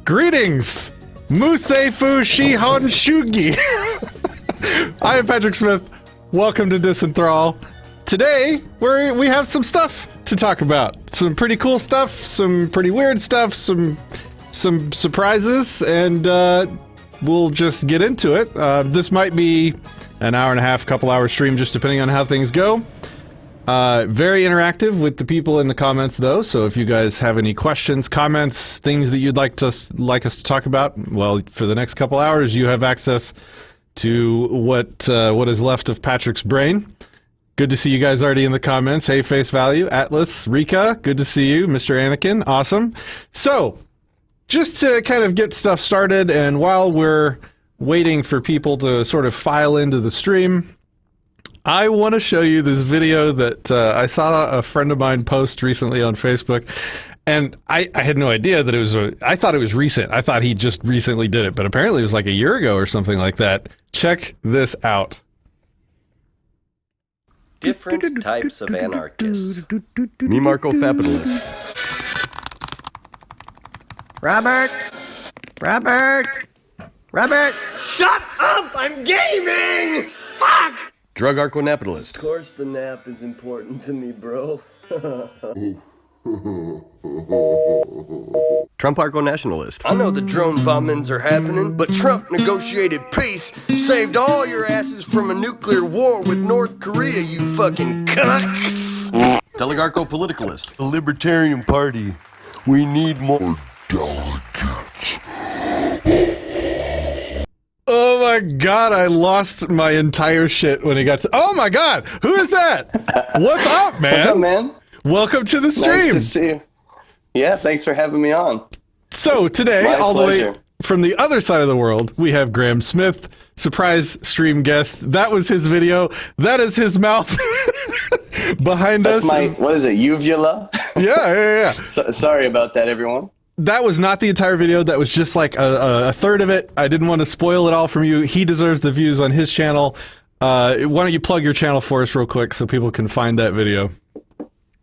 Greetings, Museifu Shihon Shugi. I am Patrick Smith. Welcome to Disenthrall. Today, we have some stuff to talk about. Some pretty cool stuff, some pretty weird stuff, some surprises, and we'll just get into it. This might be an hour and a half, couple hour stream, just depending on how things go. Very interactive with the people in the comments, though. So if you guys have any questions, comments, things that you'd like us to talk about, well, for the next couple hours, you have access to what is left of Patrick's brain. Good to see you guys already in the comments. Hey, Face Value, Atlas, Rika, good to see you. Mr. Anakin, awesome. So, just to kind of get stuff started, and while we're waiting for people to sort of file into the stream, I want to show you this video that I saw a friend of mine post recently on Facebook, and I had no idea that it was I thought it was recent. I thought he just recently did it, but apparently it was like a year ago or something like that. Check this out. Different types of anarchists. Me, Marco Capitalist. Robert! Shut up! I'm gaming! Fuck! Drug Arco-Napitalist. Of course the nap is important to me, bro. Trump Arco-Nationalist. I know the drone bombings are happening, but Trump negotiated peace, saved all your asses from a nuclear war with North Korea, you fucking cucks! Telegarco-Politicalist. The Libertarian Party. We need more delegates. Oh my god, I lost my entire shit when he got to... Oh my god, who is that? What's up, man? What's up, man? Welcome to the stream. Nice to see you. Yeah, thanks for having me on. So today, My all pleasure. the way from the other side of the world, we have Graham Smith, surprise stream guest. That was his video. That is his mouth behind That's us. my, what is it, uvula? Yeah. Sorry about that, everyone. That was not the entire video. That was just like a third of it. I didn't want to spoil it all from you. He deserves the views on his channel. Why don't you plug your channel for us real quick so people can find that video?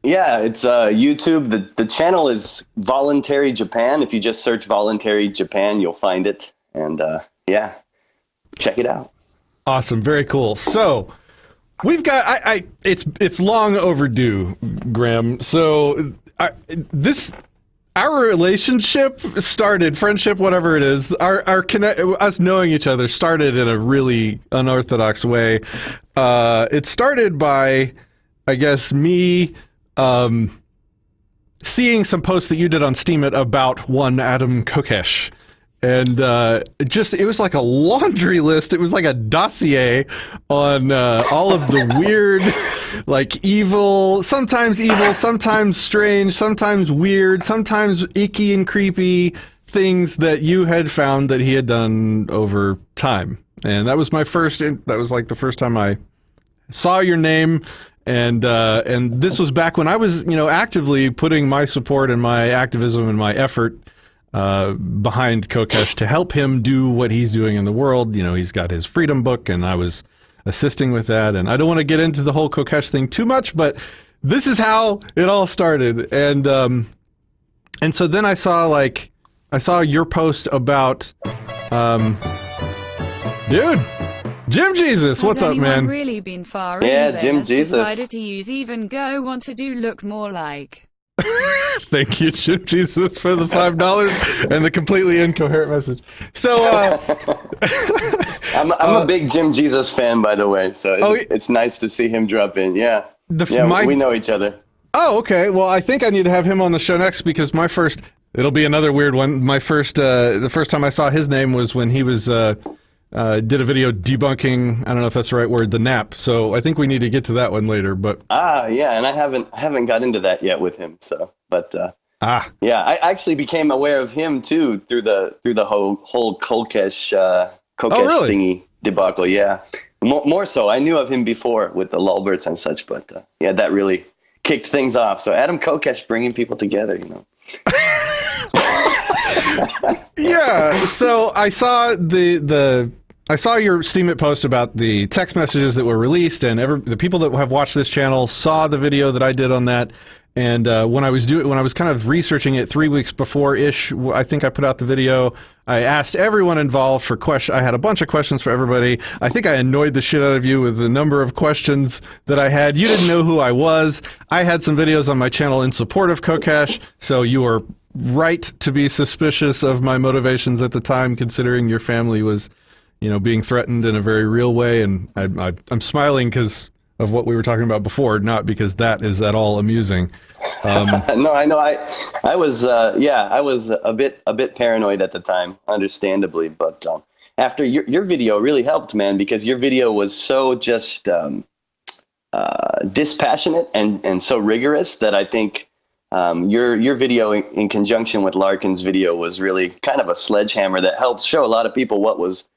Yeah, it's YouTube. The channel is Voluntary Japan. If you just search Voluntary Japan, you'll find it. And yeah, check it out. Awesome. Very cool. So we've got, it's long overdue, Graham. So our relationship started, friendship, whatever it is, us knowing each other started in a really unorthodox way. It started by, I guess, me seeing some posts that you did on Steemit about one Adam Kokesh. And it was like a laundry list. It was like a dossier on all of the weird, like evil, sometimes strange, sometimes weird, sometimes icky and creepy things that you had found that he had done over time. And that was that was like the first time I saw your name. And this was back when I was, actively putting my support and my activism and my effort behind Kokesh to help him do what he's doing in the world. He's got his freedom book, and I was assisting with that. And I don't want to get into the whole Kokesh thing too much, but this is how it all started. And so then I saw your post about, dude, Jim Jesus, what's up, man? Really been far Yeah, Jim Jesus. Decided to use even go want to do look more like. Thank you, Jim Jesus, for the $5 and the completely incoherent message. So, I'm a big Jim Jesus fan, by the way, so it's nice to see him drop in. Yeah, we know each other. Oh, okay. Well, I think I need to have him on the show next because it'll be another weird one. The first time I saw his name was when he was did a video debunking, I don't know if that's the right word, the nap. So I think we need to get to that one later. But yeah, and I haven't got into that yet with him. So, but yeah, I actually became aware of him too through the whole Kokesh really? thingy debacle. Yeah, more so. I knew of him before with the Lulberts and such, but yeah, that really kicked things off. So Adam Kokesh bringing people together, Yeah, so I saw I saw your Steemit post about the text messages that were released, and the people that have watched this channel saw the video that I did on that, And when I was kind of researching it 3 weeks before ish, I think I put out the video. I asked everyone involved for questions. I had a bunch of questions for everybody. I think I annoyed the shit out of you with the number of questions that I had. You didn't know who I was. I had some videos on my channel in support of Kokesh, so you are right to be suspicious of my motivations at the time, considering your family was, being threatened in a very real way. And I'm smiling because of what we were talking about before, not because that is at all amusing. No, I know. I was I was a bit paranoid at the time, understandably. But after your video really helped, man, because your video was so just dispassionate and so rigorous that I think your video in conjunction with Larkin's video was really kind of a sledgehammer that helped show a lot of people what was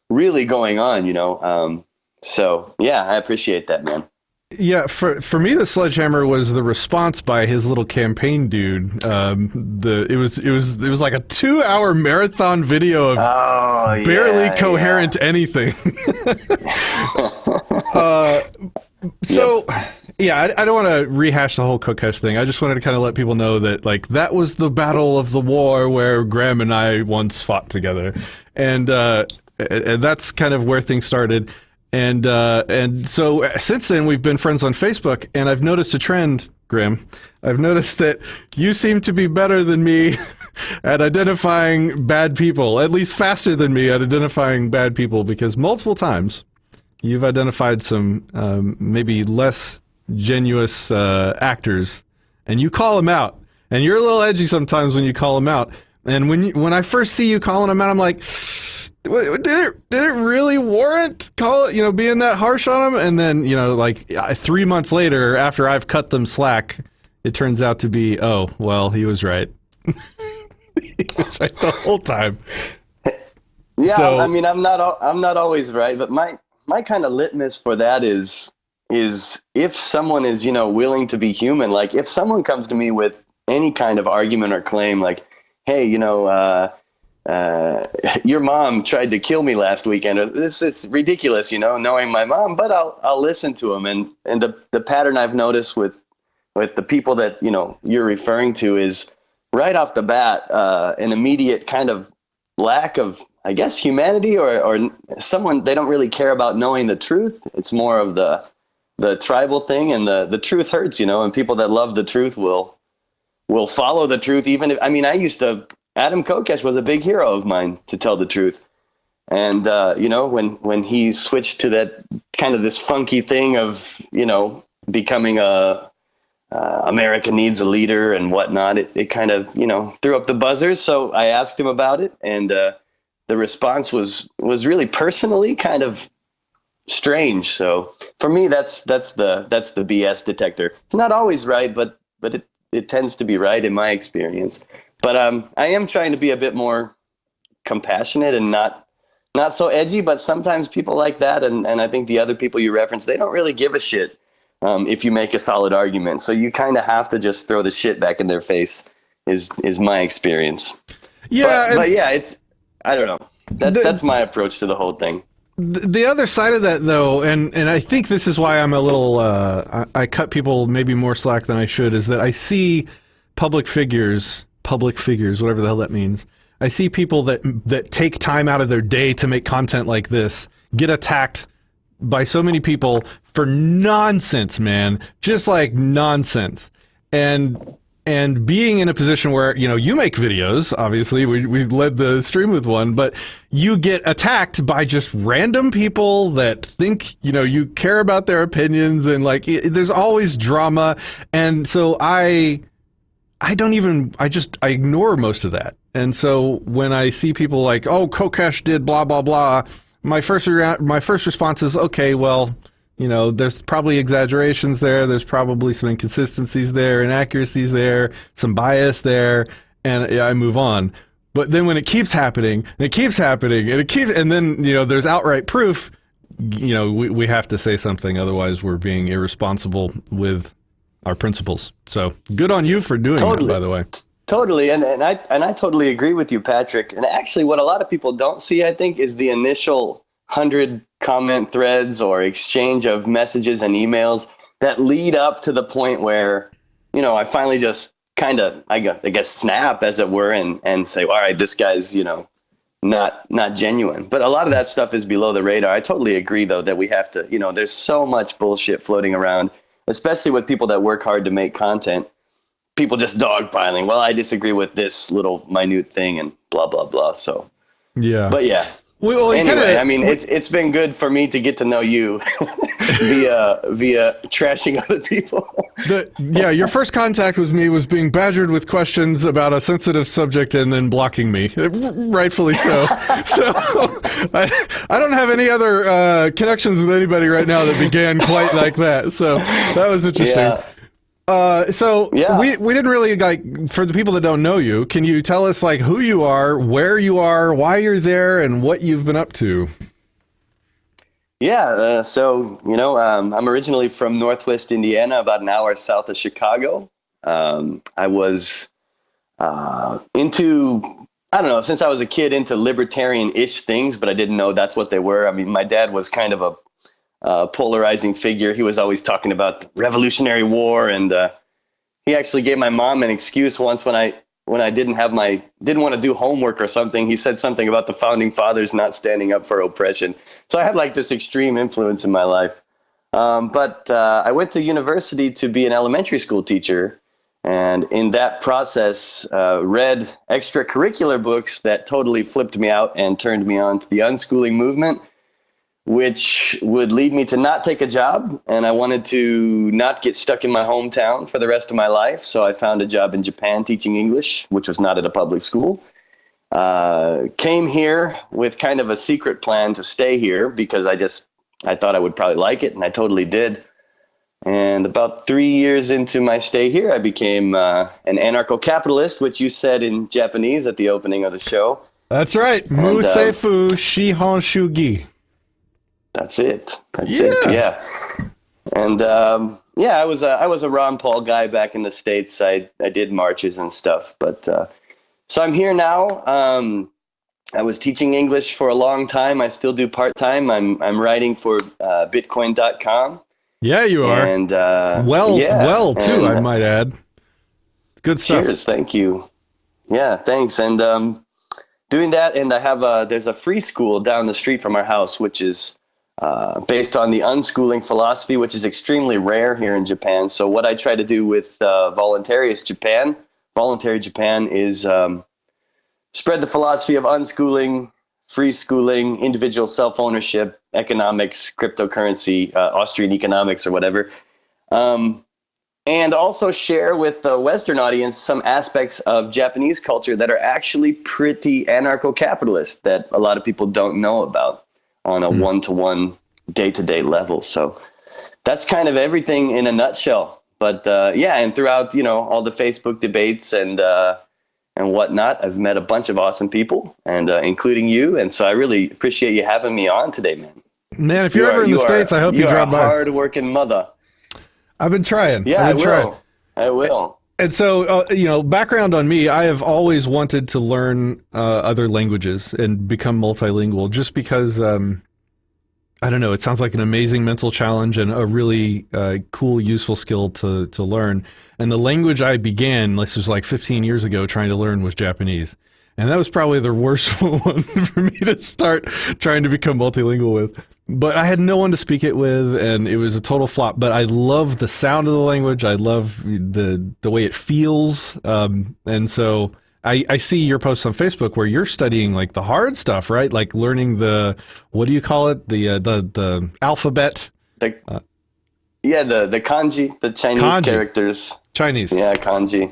really going on. So yeah, I appreciate that, man. Yeah, for me, the sledgehammer was the response by his little campaign dude. It was like a 2-hour marathon video of barely coherent anything. I don't want to rehash the whole Kokesh thing. I just wanted to kind of let people know that that was the battle of the war where Graham and I once fought together, and that's kind of where things started. And so since then we've been friends on Facebook, and I've noticed a trend, Graham. I've noticed that you seem to be better than me at identifying bad people, at least faster than me at identifying bad people, because multiple times you've identified some maybe less genuous actors, and you call them out. And you're a little edgy sometimes when you call them out. And when I first see you calling them out, I'm like, did it really warrant being that harsh on them? And then 3 months later, after I've cut them slack, it turns out to be, oh well, he was right. He was right the whole time. Yeah, so, I mean, I'm not always right, but my kind of litmus for that is if someone is willing to be human. Like if someone comes to me with any kind of argument or claim, like, hey, your mom tried to kill me last weekend. It's ridiculous, knowing my mom, but I'll listen to him. And the pattern I've noticed with the people that, you're referring to is right off the bat, an immediate kind of lack of, I guess, humanity or someone, they don't really care about knowing the truth. It's more of the tribal thing, and the truth hurts, and people that love the truth will follow the truth. Even if, Adam Kokesh was a big hero of mine, to tell the truth. And, when he switched to that kind of this funky thing of, becoming America needs a leader and whatnot, it kind of, threw up the buzzers. So I asked him about it, and the response was really personally kind of strange. So for me, that's the BS detector. It's not always right, but it tends to be right in my experience. But I am trying to be a bit more compassionate and not so edgy, but sometimes people like that, and I think the other people you reference, they don't really give a shit if you make a solid argument. So you kind of have to just throw the shit back in their face is my experience. Yeah. But yeah, I don't know. That's my approach to the whole thing. The other side of that, though, and I think this is why I'm a little, I cut people maybe more slack than I should, is that I see public figures, whatever the hell that means. I see people that take time out of their day to make content like this get attacked by so many people for nonsense, man. Just like nonsense. And being in a position where, you make videos, obviously, we led the stream with one, but you get attacked by just random people that think, you care about their opinions, and there's always drama. And so I ignore most of that. And so when I see people like, oh, Kokesh did blah, blah, blah, my first response is, okay, well, there's probably exaggerations there. There's probably some inconsistencies there, inaccuracies there, some bias there, and I move on. But then when it keeps happening, and then, there's outright proof, we have to say something. Otherwise, we're being irresponsible with our principles. So good on you for doing that, by the way. Totally. And I totally agree with you, Patrick. And actually what a lot of people don't see, I think, is the initial 100 comment threads or exchange of messages and emails that lead up to the point where, I finally just kind of, I guess, snap, as it were, and say, all right, this guy's, not genuine. But a lot of that stuff is below the radar. I totally agree, though, that we have to, there's so much bullshit floating around, especially with people that work hard to make content. People just dogpiling. Well, I disagree with this little minute thing and blah, blah, blah. So, Yeah. but yeah. Well, Anyway, I mean, it's been good for me to get to know you via trashing other people. Your first contact with me was being badgered with questions about a sensitive subject and then blocking me, rightfully so. So I don't have any other connections with anybody right now that began quite like that. So that was interesting. Yeah. We didn't really, for the people that don't know you, can you tell us who you are, where you are, why you're there, and what you've been up to? Yeah. I'm originally from Northwest Indiana, about an hour south of Chicago. I was since I was a kid, into libertarian-ish things, but I didn't know that's what they were. I mean, my dad was kind of a polarizing figure. He was always talking about the Revolutionary War, and he actually gave my mom an excuse once when I didn't want to do homework or something. He said something about the founding fathers not standing up for oppression. So I had this extreme influence in my life. But I went to university to be an elementary school teacher, and in that process read extracurricular books that totally flipped me out and turned me on to the unschooling movement, which would lead me to not take a job. And I wanted to not get stuck in my hometown for the rest of my life. So I found a job in Japan teaching English, which was not at a public school. Came here with kind of a secret plan to stay here because I thought I would probably like it, and I totally did. And about 3 years into my stay here, I became an anarcho-capitalist, which you said in Japanese at the opening of the show. That's right. Museifu Shihon Shugi. That's it. Yeah. And I was a Ron Paul guy back in the States. I did marches and stuff, but so I'm here now. I was teaching English for a long time. I still do part-time. I'm writing for Bitcoin.com. Yeah, you are. And well too, I might add. Good stuff. Cheers, thank you. Yeah, thanks. And doing that, and I have there's a free school down the street from our house, which is based on the unschooling philosophy, which is extremely rare here in Japan. So what I try to do with Voluntary Japan is spread the philosophy of unschooling, free schooling, individual self-ownership, economics, cryptocurrency, Austrian economics or whatever. And also share with the Western audience some aspects of Japanese culture that are actually pretty anarcho-capitalist that a lot of people don't know about on a one-to-one, day-to-day level. So that's kind of everything in a nutshell. But and throughout, all the Facebook debates and whatnot, I've met a bunch of awesome people, and including you. And so I really appreciate you having me on today, man. Man, if you're ever in the States, I hope you drop by. You're a hard-working mother. I've been trying. Yeah, I will. And so, background on me, I have always wanted to learn other languages and become multilingual just because, I don't know, it sounds like an amazing mental challenge and a really cool, useful skill to learn. And the language I began, this was 15 years ago, trying to learn was Japanese. And that was probably the worst one for me to start trying to become multilingual with. But I had no one to speak it with, and it was a total flop. But I love the sound of the language. I love the way it feels. And so I see your posts on Facebook where you're studying the hard stuff, right? Like learning what do you call it? The alphabet. The kanji, the Chinese characters. Chinese. Yeah, kanji.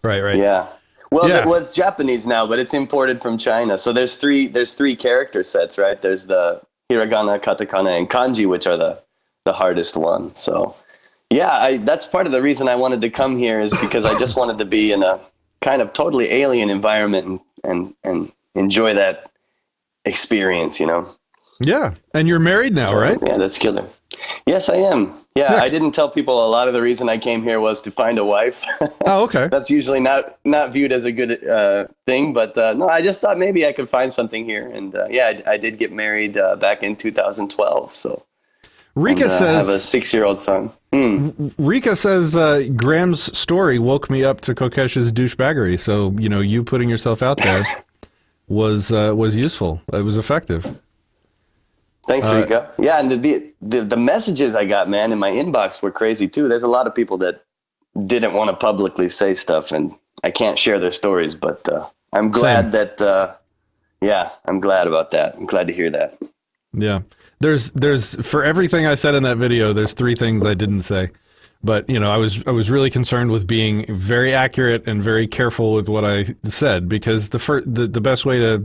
Right. Yeah. Well, it's Japanese now, but it's imported from China. So there's three character sets, right? There's the hiragana, katakana, and kanji, which are the hardest ones. So, that's part of the reason I wanted to come here is because I just wanted to be in a kind of totally alien environment and enjoy that experience, Yeah, and you're married now, right? Yeah, that's killer. Yes, I am. Yeah, I didn't tell people a lot of the reason I came here was to find a wife. Oh, okay. That's usually not viewed as a good thing, but no, I just thought maybe I could find something here. And I did get married back in 2012. So Rika I have a says 6-year-old son. Rika says Graham's story woke me up to Kokesh's douchebaggery. So you putting yourself out there was useful. It was effective. Thanks, Rika. Yeah, and the messages I got, man, in my inbox were crazy too. There's a lot of people that didn't want to publicly say stuff, and I can't share their stories. But I'm glad that. I'm glad about that. I'm glad to hear that. Yeah. There's for everything I said in that video, there's 3 things I didn't say. But, I was really concerned with being very accurate and very careful with what I said, because the best way to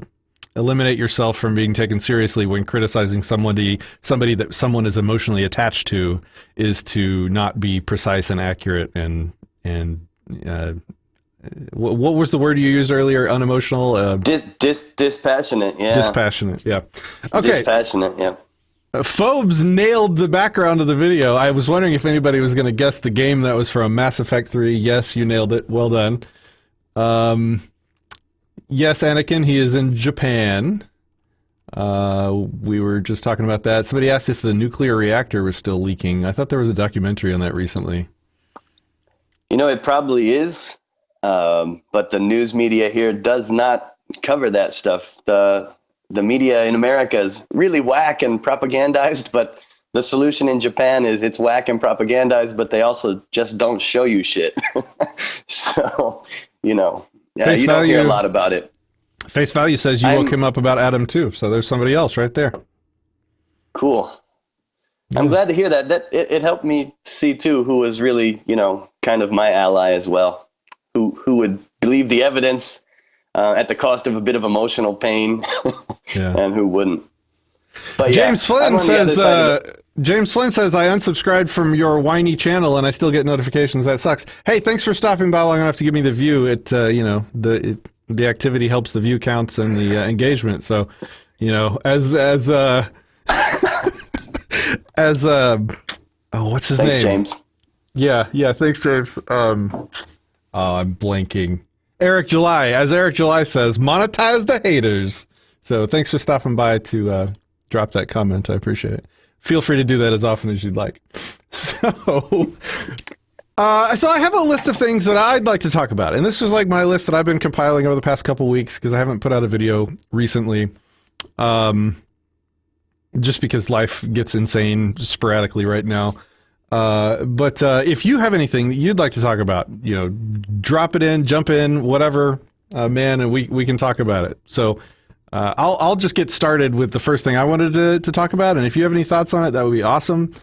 eliminate yourself from being taken seriously when criticizing somebody that someone is emotionally attached to is to not be precise and accurate and what was the word you used earlier? Unemotional? Dispassionate, yeah. Dispassionate, yeah. Okay. Dispassionate, yeah. Phobes nailed the background of the video. I was wondering if anybody was going to guess the game that was from Mass Effect 3. Yes, you nailed it. Well done. Yes, Anakin, he is in Japan. We were just talking about that. Somebody asked if the nuclear reactor was still leaking. I thought there was a documentary on that recently. It probably is, but the news media here does not cover that stuff. The media in America is really whack and propagandized, but the solution in Japan is it's whack and propagandized, but they also just don't show you shit. So, you don't hear a lot about it. Face Value says you woke him up about Adam too, so there's somebody else right there. Cool. I'm glad to hear that. It helped me see too who was really, kind of my ally as well, who would believe the evidence at the cost of a bit of emotional pain, and who wouldn't. But James Flynn says I unsubscribed from your whiny channel and I still get notifications. That sucks. Hey, thanks for stopping by long enough to give me the view. The activity helps the view counts and the engagement. So, as what's his name? Thanks, James. Yeah. Thanks, James. I'm blanking. Eric July, as Eric July says, monetize the haters. So thanks for stopping by to drop that comment. I appreciate it. Feel free to do that as often as you'd like. So I have a list of things that I'd like to talk about. And this is like my list that I've been compiling over the past couple weeks because I haven't put out a video recently. Just because life gets insane sporadically right now. But if you have anything that you'd like to talk about, drop it in, jump in, whatever, man, and we can talk about it. So I'll just get started with the first thing I wanted to talk about, and if you have any thoughts on it, that would be awesome.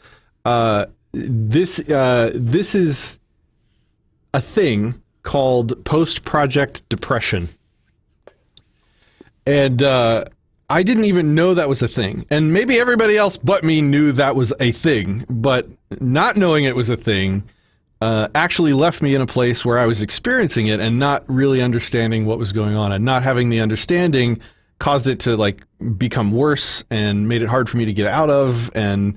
This is a thing called post-project depression, and I didn't even know that was a thing, and maybe everybody else but me knew that was a thing, but not knowing it was a thing actually left me in a place where I was experiencing it and not really understanding what was going on, and not having the understanding caused it to become worse and made it hard for me to get out of, and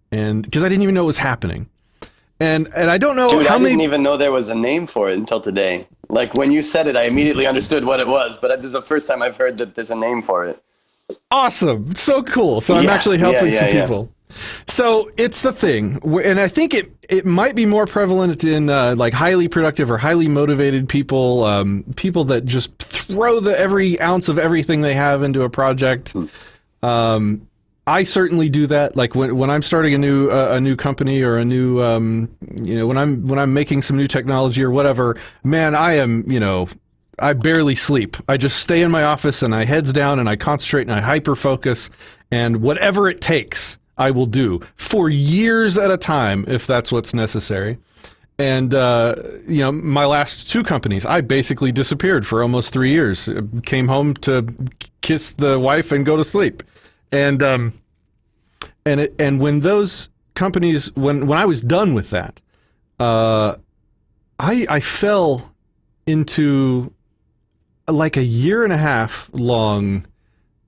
because I didn't even know it was happening. And I don't know Dude, how I many... didn't even know there was a name for it until today. Like when you said it, I immediately understood what it was, but this is the first time I've heard that there's a name for it. Awesome. So cool. So I'm actually helping some people. So it's the thing, and I think it might be more prevalent in highly productive or highly motivated people, people that just throw every ounce of everything they have into a project. I certainly do that. Like when I'm starting a new company or a new when I'm making some new technology or whatever, man, I am I barely sleep. I just stay in my office and I heads down and I concentrate and I hyper focus, and whatever it takes, I will do for years at a time if that's what's necessary. And my last 2 companies, I basically disappeared for almost 3 years. Came home to kiss the wife and go to sleep. And when those companies, when I was done with that, I fell into like a 1.5 year long,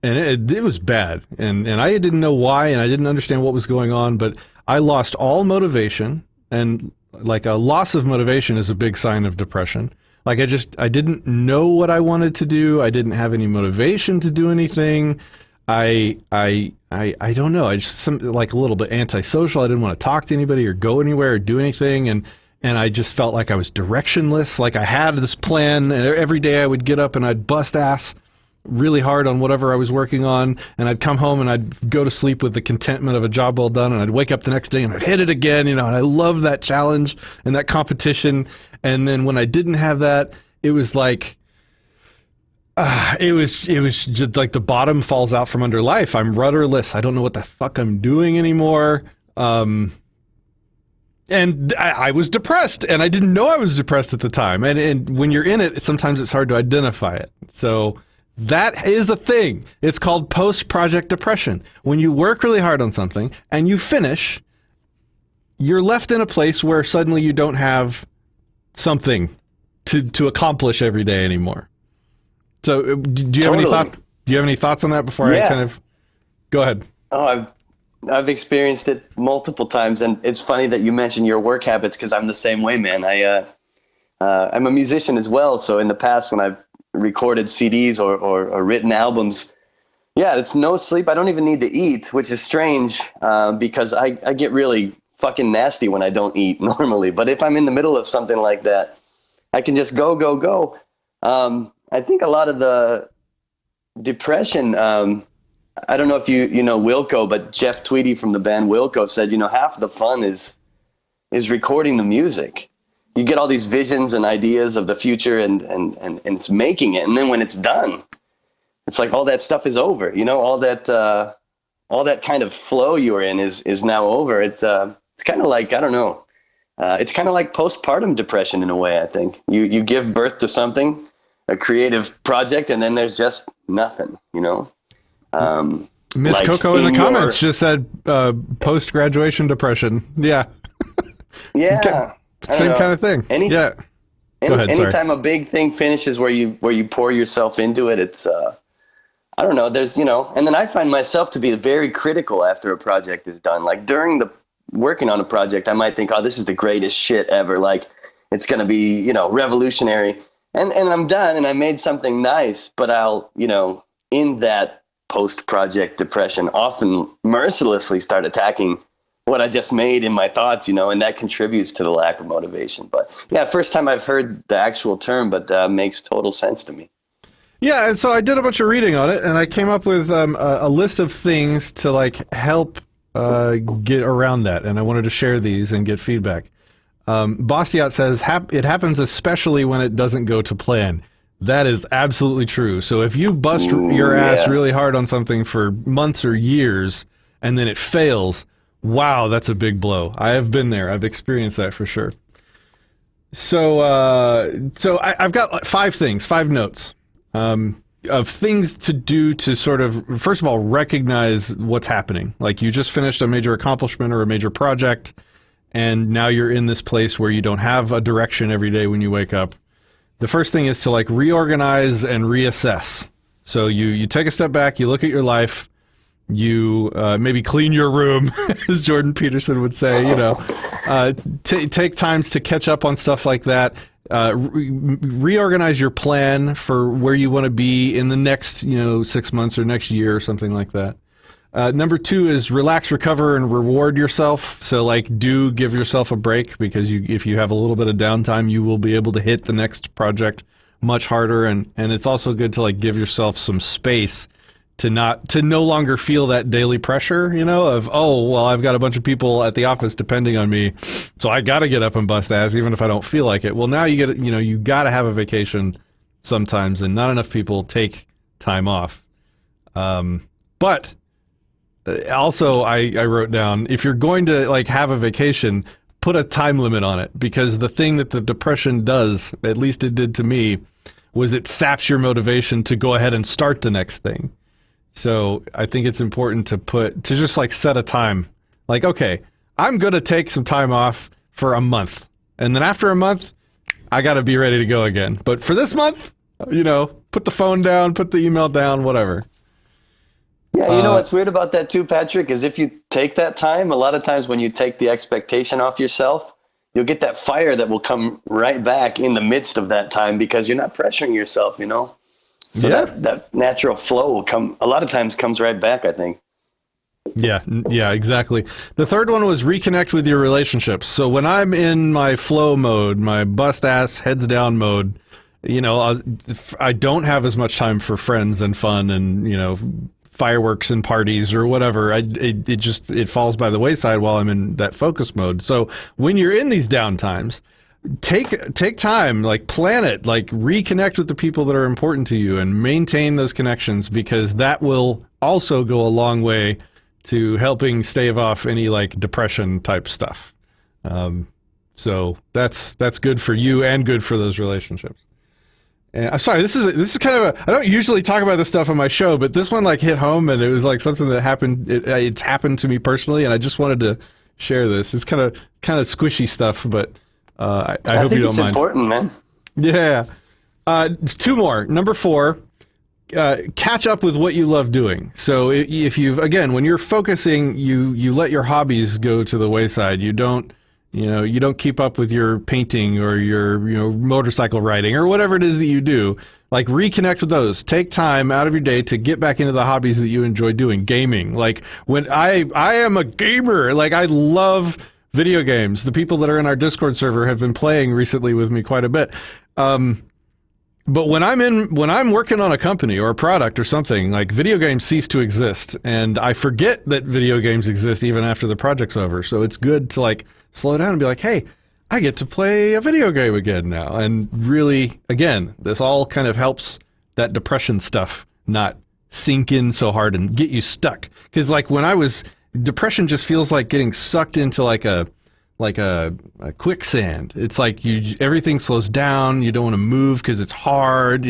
and it was bad, and I didn't know why, and I didn't understand what was going on, but I lost all motivation, and like a loss of motivation is a big sign of depression. Like I didn't know what I wanted to do. I didn't have any motivation to do anything. I don't know. I just like a little bit antisocial. I didn't want to talk to anybody or go anywhere or do anything. And I just felt like I was directionless. Like I had this plan, and every day I would get up and I'd bust ass really hard on whatever I was working on, and I'd come home and I'd go to sleep with the contentment of a job well done, and I'd wake up the next day and I'd hit it again, and I loved that challenge and that competition. And then when I didn't have that, it was like it was just like the bottom falls out from under life. I'm rudderless. I don't know what the fuck I'm doing anymore. And I was depressed, and I didn't know I was depressed at the time. And when you're in it, sometimes it's hard to identify it. So that is a thing. It's called post-project depression. When you work really hard on something and you finish, you're left in a place where suddenly you don't have something to accomplish every day anymore. So do you have any thought? Do you have any thoughts on that before I kind of go ahead? Oh, I've experienced it multiple times, and it's funny that you mentioned your work habits because I'm the same way, man. I'm a musician as well, so in the past when I've recorded CDs or written albums, it's no sleep. I don't even need to eat, which is strange because I get really fucking nasty when I don't eat normally. But if I'm in the middle of something like that, I can just go. I think a lot of the depression, I don't know if you know Wilco, but Jeff Tweedy from the band Wilco said, half the fun is recording the music. You get all these visions and ideas of the future and it's making it. And then when it's done, it's like all that stuff is over, all that kind of flow you were in is now over. It's kind of like, I don't know. It's kind of like postpartum depression in a way, I think. You give birth to something, a creative project, and then there's just nothing, Miss Coco in the comments just said post-graduation depression. Yeah. Yeah. Same kind of thing. Go ahead, anytime a big thing finishes where you pour yourself into it, it's I don't know, there's and then I find myself to be very critical after a project is done. Like during the working on a project, I might think, oh, this is the greatest shit ever, like it's gonna be revolutionary, and I'm done and I made something nice, but I'll in that post-project depression often mercilessly start attacking what I just made in my thoughts, and that contributes to the lack of motivation. But first time I've heard the actual term, but makes total sense to me. Yeah, and so I did a bunch of reading on it, and I came up with a list of things to help get around that, and I wanted to share these and get feedback. Bastiat says, it happens especially when it doesn't go to plan. That is absolutely true. So if you bust your ass really hard on something for months or years, and then it fails, wow, that's a big blow. I have been there. I've experienced that for sure. So I've got 5 notes of things to do to sort of, first of all, recognize what's happening. Like you just finished a major accomplishment or a major project, and now you're in this place where you don't have a direction every day when you wake up. The first thing is to reorganize and reassess. So you take a step back, you look at your life, you maybe clean your room, as Jordan Peterson would say, take times to catch up on stuff like that, reorganize your plan for where you want to be in the next 6 months or next year or something like that. Number 2 is relax, recover, and reward yourself. So do give yourself a break, because if you have a little bit of downtime, you will be able to hit the next project much harder. And it's also good to give yourself some space to no longer feel that daily pressure, of, oh, well, I've got a bunch of people at the office depending on me, so I got to get up and bust ass even if I don't feel like it. Well, now you got to have a vacation sometimes, and not enough people take time off. But also I wrote down, if you're going to have a vacation, put a time limit on it, because the thing that the depression does, at least it did to me, was it saps your motivation to go ahead and start the next thing. So I think it's important to just set a time. Okay, I'm going to take some time off for a month. And then after a month, I got to be ready to go again. But for this month, put the phone down, put the email down, whatever. Yeah, what's weird about that too, Patrick, is if you take that time, a lot of times when you take the expectation off yourself, you'll get that fire that will come right back in the midst of that time, because you're not pressuring yourself, So Yeah. that natural flow will a lot of times comes right back, I think. Yeah, exactly. The third one was reconnect with your relationships. So when I'm in my flow mode, my bust ass heads down mode, you know, I don't have as much time for friends and fun and, you know, fireworks and parties or whatever. It falls by the wayside while I'm in that focus mode. So when you're in these down times, take time, like plan it, like reconnect with the people that are important to you and maintain those connections, because that will also go a long way to helping stave off any like depression type stuff. So that's good for you and good for those relationships. And I'm sorry, this is kind of I don't usually talk about this stuff on my show, but this one like hit home, and it was like something that happened. It's happened to me personally, and I just wanted to share this. It's kind of squishy stuff, but I hope you don't mind. I think it's important, man. Yeah. Two more. Number 4, catch up with what you love doing. So if you've, again, when you're focusing, you let your hobbies go to the wayside. You don't keep up with your painting or your, motorcycle riding or whatever it is that you do. Like reconnect with those. Take time out of your day to get back into the hobbies that you enjoy doing. Gaming. Like when I am a gamer, like I love video games. The people that are in our Discord server have been playing recently with me quite a bit. But when I'm working on a company or a product or something, like video games cease to exist, and I forget that video games exist even after the project's over. So it's good to like slow down and be like, hey, I get to play a video game again now. And really, again, this all kind of helps that depression stuff not sink in so hard and get you stuck. Because like depression just feels like getting sucked into like a quicksand. It's like everything slows down. You don't want to move because it's hard.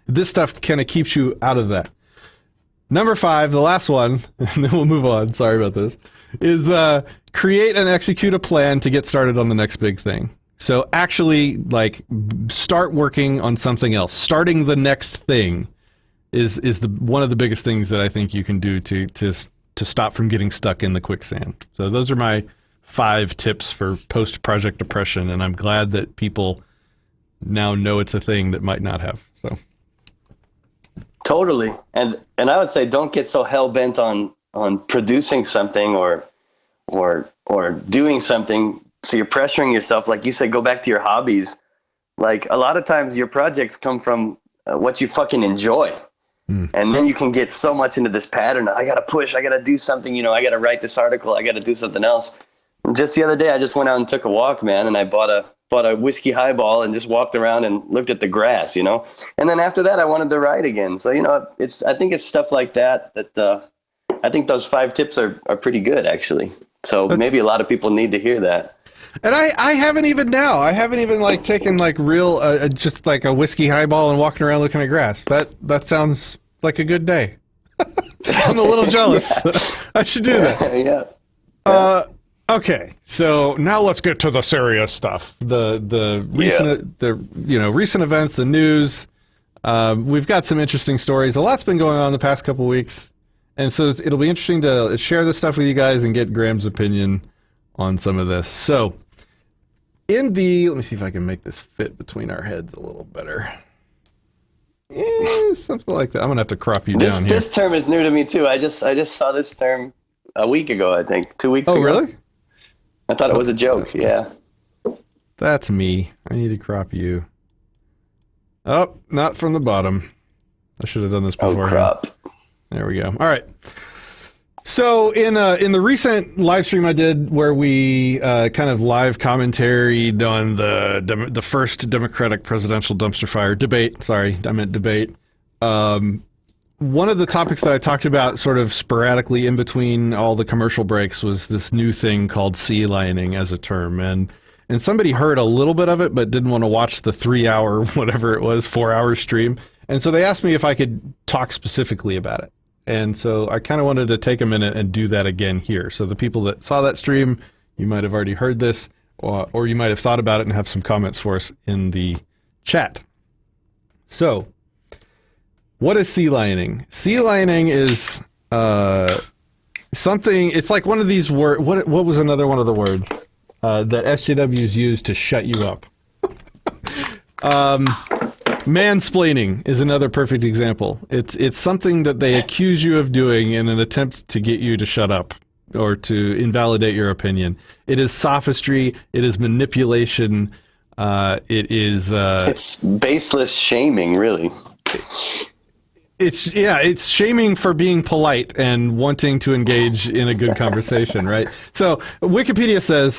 This stuff kind of keeps you out of that. Number 5, the last one, and then we'll move on. Sorry about this. Is create and execute a plan to get started on the next big thing. So actually, like, start working on something else. Starting the next thing is one of the biggest things that I think you can do to stop from getting stuck in the quicksand. So those are my 5 tips for post-project depression, and I'm glad that people now know it's a thing that might not have. So totally, and I would say don't get so hell bent on producing something or doing something, so you're pressuring yourself. Like you said, go back to your hobbies. Like a lot of times, your projects come from what you fucking enjoy. And then you can get so much into this pattern. I got to push. I got to do something. I got to write this article. I got to do something else. And just the other day, I just went out and took a walk, man. And I bought a whiskey highball and just walked around and looked at the grass, And then after that, I wanted to write again. So, I think it's stuff like that I think those 5 tips are pretty good, actually. So maybe a lot of people need to hear that. And I haven't even like taken like real, just like a whiskey highball and walking around looking at grass. That sounds like a good day. I'm a little jealous. I should do that. Yeah. Okay. So now let's get to the serious stuff. The recent events, the news. We've got some interesting stories. A lot's been going on the past couple weeks. And so it'll be interesting to share this stuff with you guys and get Graham's opinion on some of this. So let me see if I can make this fit between our heads a little better. Something like that. I'm going to have to crop you down here. This term is new to me too. I just saw this term a week ago, I think. 2 weeks ago. Oh, really? I thought it was a joke. Yeah. That's me. I need to crop you. Oh, not from the bottom. I should have done this before. Oh, crop. There we go. All right. So in the recent live stream I did where we kind of live commentaried on the first Democratic presidential dumpster fire debate. Sorry, I meant debate. One of the topics that I talked about sort of sporadically in between all the commercial breaks was this new thing called sea lining as a term. And somebody heard a little bit of it but didn't want to watch the 3-hour, whatever it was, 4-hour stream. And so they asked me if I could talk specifically about it. And so I kind of wanted to take a minute and do that again here. So the people that saw that stream, you might have already heard this, or you might have thought about it and have some comments for us in the chat. So what is sea lining? Sea lining is something, it's like one of these words. What was another one of the words that SJWs use to shut you up? Mansplaining is another perfect example. It's something that they accuse you of doing in an attempt to get you to shut up or to invalidate your opinion. It is sophistry. It is manipulation. It's baseless shaming, really. It's shaming for being polite and wanting to engage in a good conversation, right? So Wikipedia says,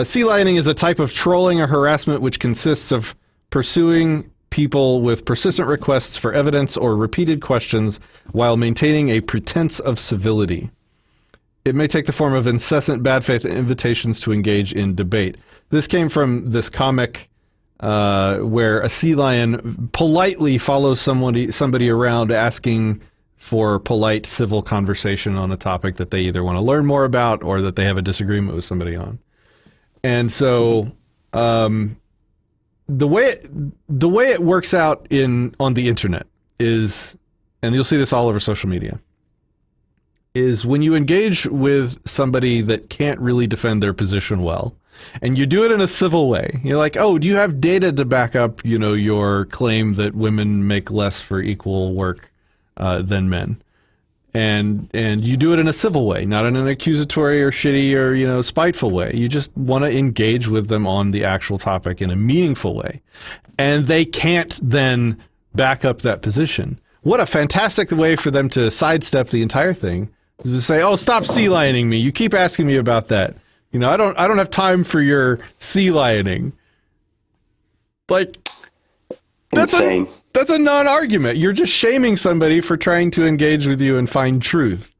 sea lioning is a type of trolling or harassment which consists of pursuing people with persistent requests for evidence or repeated questions while maintaining a pretense of civility. It may take the form of incessant bad faith invitations to engage in debate. This came from this comic where a sea lion politely follows somebody around asking for polite civil conversation on a topic that they either want to learn more about or that they have a disagreement with somebody on. And so the way it works out on the internet is, and you'll see this all over social media, is when you engage with somebody that can't really defend their position well, and you do it in a civil way. You're like, oh, do you have data to back up, your claim that women make less for equal work than men? And you do it in a civil way, not in an accusatory or shitty or, spiteful way. You just want to engage with them on the actual topic in a meaningful way. And they can't then back up that position. What a fantastic way for them to sidestep the entire thing. To say, oh, stop sea lioning me. You keep asking me about that. I don't have time for your sea lioning. Like, that's insane. That's a non-argument. You're just shaming somebody for trying to engage with you and find truth.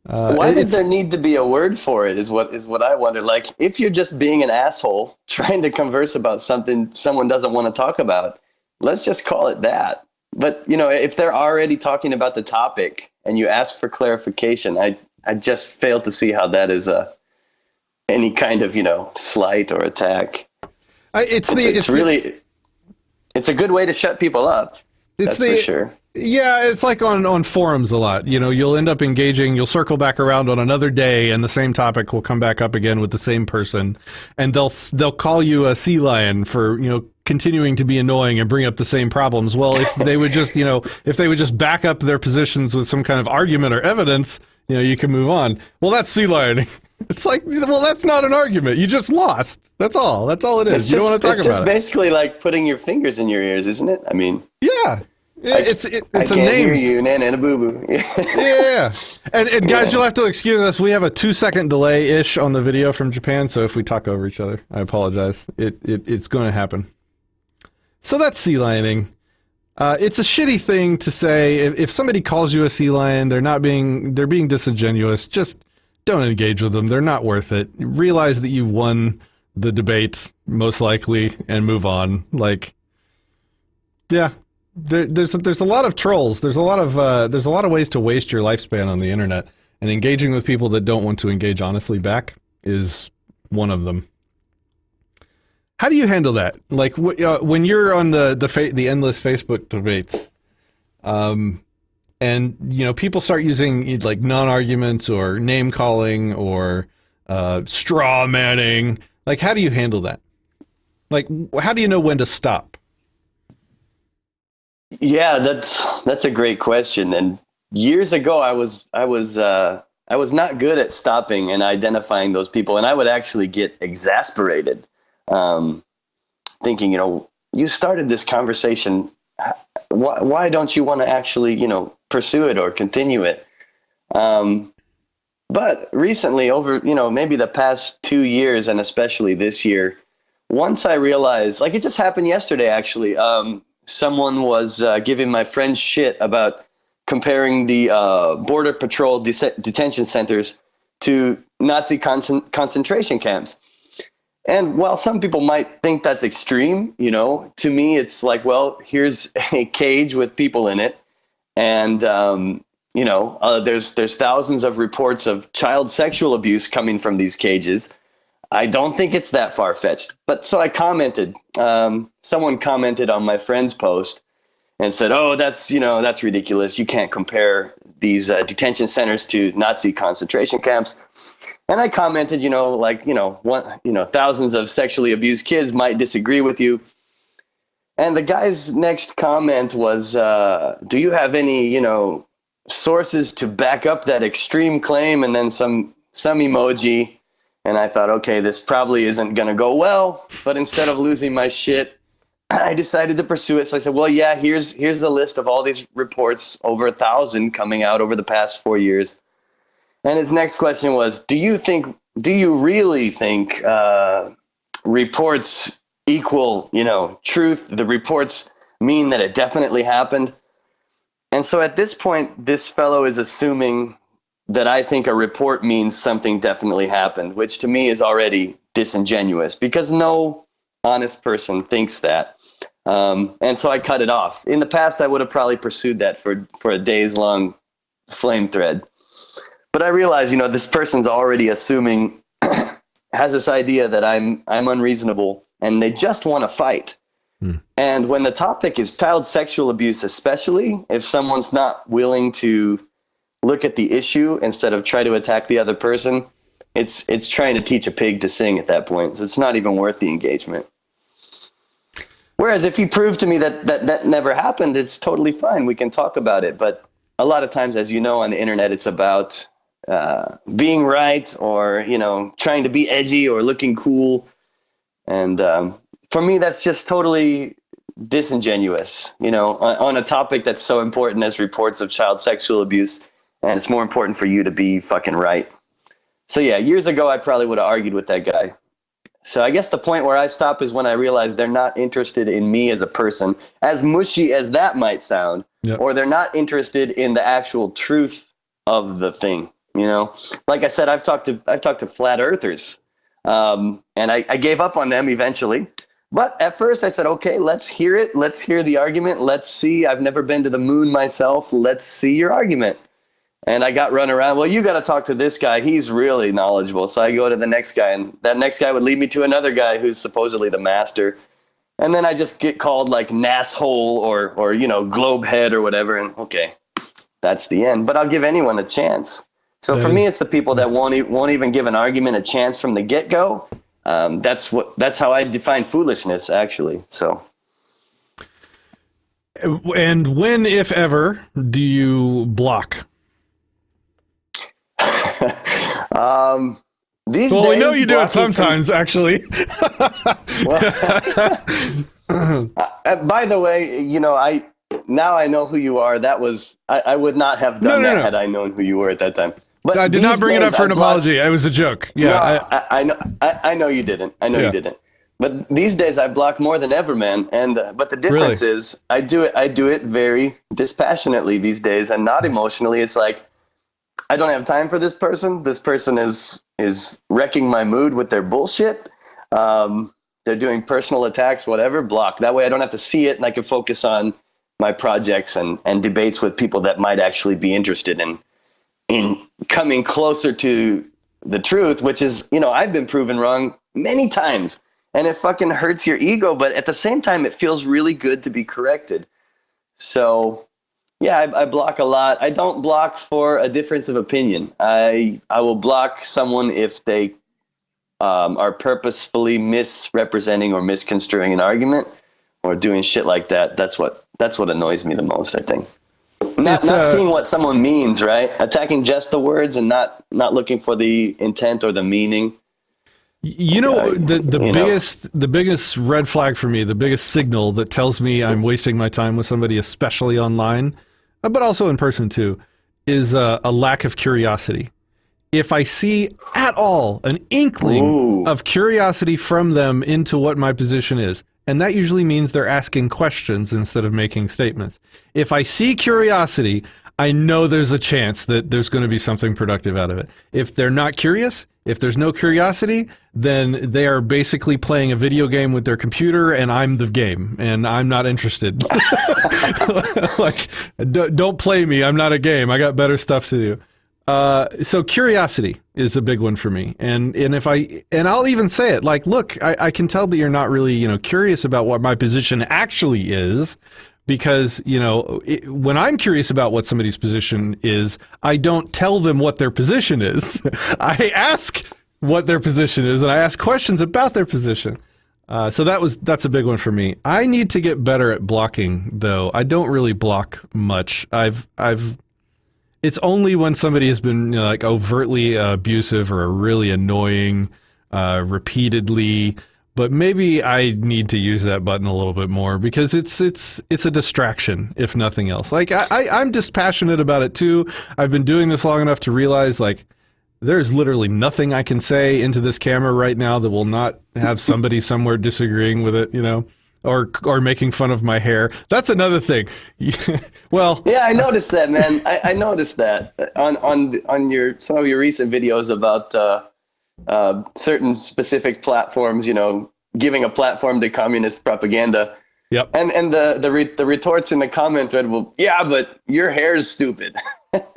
Why does there need to be a word for it is what I wonder. Like, if you're just being an asshole trying to converse about something someone doesn't want to talk about, let's just call it that. But, if they're already talking about the topic and you ask for clarification, I just fail to see how that is any kind of, slight or attack. It's a good way to shut people up. That's for sure. Yeah, it's like on forums a lot. You'll end up engaging, you'll circle back around on another day and the same topic will come back up again with the same person, and they'll call you a sea lion for, continuing to be annoying and bring up the same problems. Well, if they would just back up their positions with some kind of argument or evidence, you can move on. Well, that's sea lioning. It's like, well, that's not an argument. You just lost. That's all. That's all it is. You don't want to talk about it. It's just basically like putting your fingers in your ears, isn't it? I mean, yeah. It's I a can't name. hear you, Nana and a boo boo. Yeah. And guys, you'll have to excuse us. We have a 2-second delay-ish on the video from Japan, so if we talk over each other, I apologize. It's going to happen. So that's sea lioning. It's a shitty thing to say. If somebody calls you a sea lion, they're being disingenuous. Just don't engage with them. They're not worth it. Realize that you won the debate, most likely, and move on. Like, yeah. There's a lot of trolls. There's a lot of ways to waste your lifespan on the internet, and engaging with people that don't want to engage honestly back is one of them. How do you handle that? Like when you're on the endless Facebook debates, and people start using like non-arguments or name calling or straw manning. Like, how do you handle that? Like, how do you know when to stop? Yeah, that's a great question. And years ago, I was not good at stopping and identifying those people, and I would actually get exasperated, thinking, you started this conversation. Why don't you want to actually, pursue it or continue it? But recently, over maybe the past 2 years, and especially this year, once I realized, like it just happened yesterday, actually. Someone was giving my friend shit about comparing the Border Patrol detention centers to Nazi concentration camps. And while some people might think that's extreme, to me, it's like, well, here's a cage with people in it. And, there's thousands of reports of child sexual abuse coming from these cages. I don't think it's that far-fetched. But so I commented, someone commented on my friend's post and said, oh, that's ridiculous. You can't compare these detention centers to Nazi concentration camps. And I commented, thousands of sexually abused kids might disagree with you. And the guy's next comment was, do you have any, sources to back up that extreme claim? And then some emoji. And I thought, okay, this probably isn't going to go well. But instead of losing my shit, I decided to pursue it. So I said, well, yeah, here's the list of all these reports, over 1,000 coming out over the past 4 years. And his next question was, do you really think reports equal, truth? The reports mean that it definitely happened? And so at this point, this fellow is assuming that I think a report means something definitely happened, which to me is already disingenuous because no honest person thinks that. And so I cut it off. In the past, I would have probably pursued that for a days long flame thread. But I realized, this person's already assuming, has this idea that I'm unreasonable and they just want to fight. And when the topic is child sexual abuse, especially if someone's not willing to look at the issue instead of try to attack the other person, it's trying to teach a pig to sing at that point. So it's not even worth the engagement. Whereas if you prove to me that never happened, it's totally fine. We can talk about it. But a lot of times, as you know, on the internet, it's about being right or, trying to be edgy or looking cool. And for me, that's just totally disingenuous, on a topic that's so important as reports of child sexual abuse. And it's more important for you to be fucking right. So yeah, years ago, I probably would have argued with that guy. So I guess the point where I stop is when I realize they're not interested in me as a person, as mushy as that might sound, or they're not interested in the actual truth of the thing. Like I said, I've talked to flat earthers, and I gave up on them eventually. But at first I said, okay, let's hear it. Let's hear the argument. Let's see. I've never been to the moon myself. Let's see your argument. And I got run around. Well, you got to talk to this guy. He's really knowledgeable. So I go to the next guy, and that next guy would lead me to another guy who's supposedly the master. And then I just get called like nasshole or globe head or whatever. And okay, that's the end. But I'll give anyone a chance. So for me, it's the people that won't even give an argument a chance from the get-go. That's how I define foolishness, actually. So. And when, if ever, do you block? These well, days, we know you do it sometimes, actually. By the way, I know who you are. That was I would not have done that had I known who you were at that time. But I did not bring it up for an apology. It was a joke. Yeah, no, I know you didn't. You didn't. But these days I block more than ever, man. And but the difference is I do it very dispassionately these days and not emotionally. It's like I don't have time for this person. This person is wrecking my mood with their bullshit. They're doing personal attacks, whatever, block. That way I don't have to see it and I can focus on my projects and debates with people that might actually be interested in coming closer to the truth, which is, I've been proven wrong many times and it fucking hurts your ego. But at the same time, it feels really good to be corrected. So yeah, I block a lot. I don't block for a difference of opinion. I will block someone if they are purposefully misrepresenting or misconstruing an argument or doing shit like that. That's what annoys me the most, I think. Not seeing what someone means, right? Attacking just the words and not looking for the intent or the meaning. The biggest red flag for me, the biggest signal that tells me I'm wasting my time with somebody, especially online, but also in person too, is a lack of curiosity. If I see at all an inkling of curiosity from them into what my position is, and that usually means they're asking questions instead of making statements. If I see curiosity, I know there's a chance that there's going to be something productive out of it. If they're not curious, if there's no curiosity, then they are basically playing a video game with their computer and I'm the game and I'm not interested. Like, don't play me. I'm not a game. I got better stuff to do. So curiosity is a big one for me. And I'll even say it like, look, I can tell that you're not really, curious about what my position actually is because, when I'm curious about what somebody's position is, I don't tell them what their position is. I ask what their position is and I ask questions about their position. So that's a big one for me. I need to get better at blocking, though. I don't really block much. It's only when somebody has been like overtly abusive or really annoying repeatedly. But maybe I need to use that button a little bit more because it's a distraction, if nothing else. Like I'm dispassionate about it too. I've been doing this long enough to realize like there's literally nothing I can say into this camera right now that will not have somebody somewhere disagreeing with it, or making fun of my hair. That's another thing. Well, yeah, I noticed that, man. I noticed that on some of your recent videos about certain specific platforms, giving a platform to communist propaganda. Yep. And the retorts in the comment thread will, yeah, but your hair is stupid.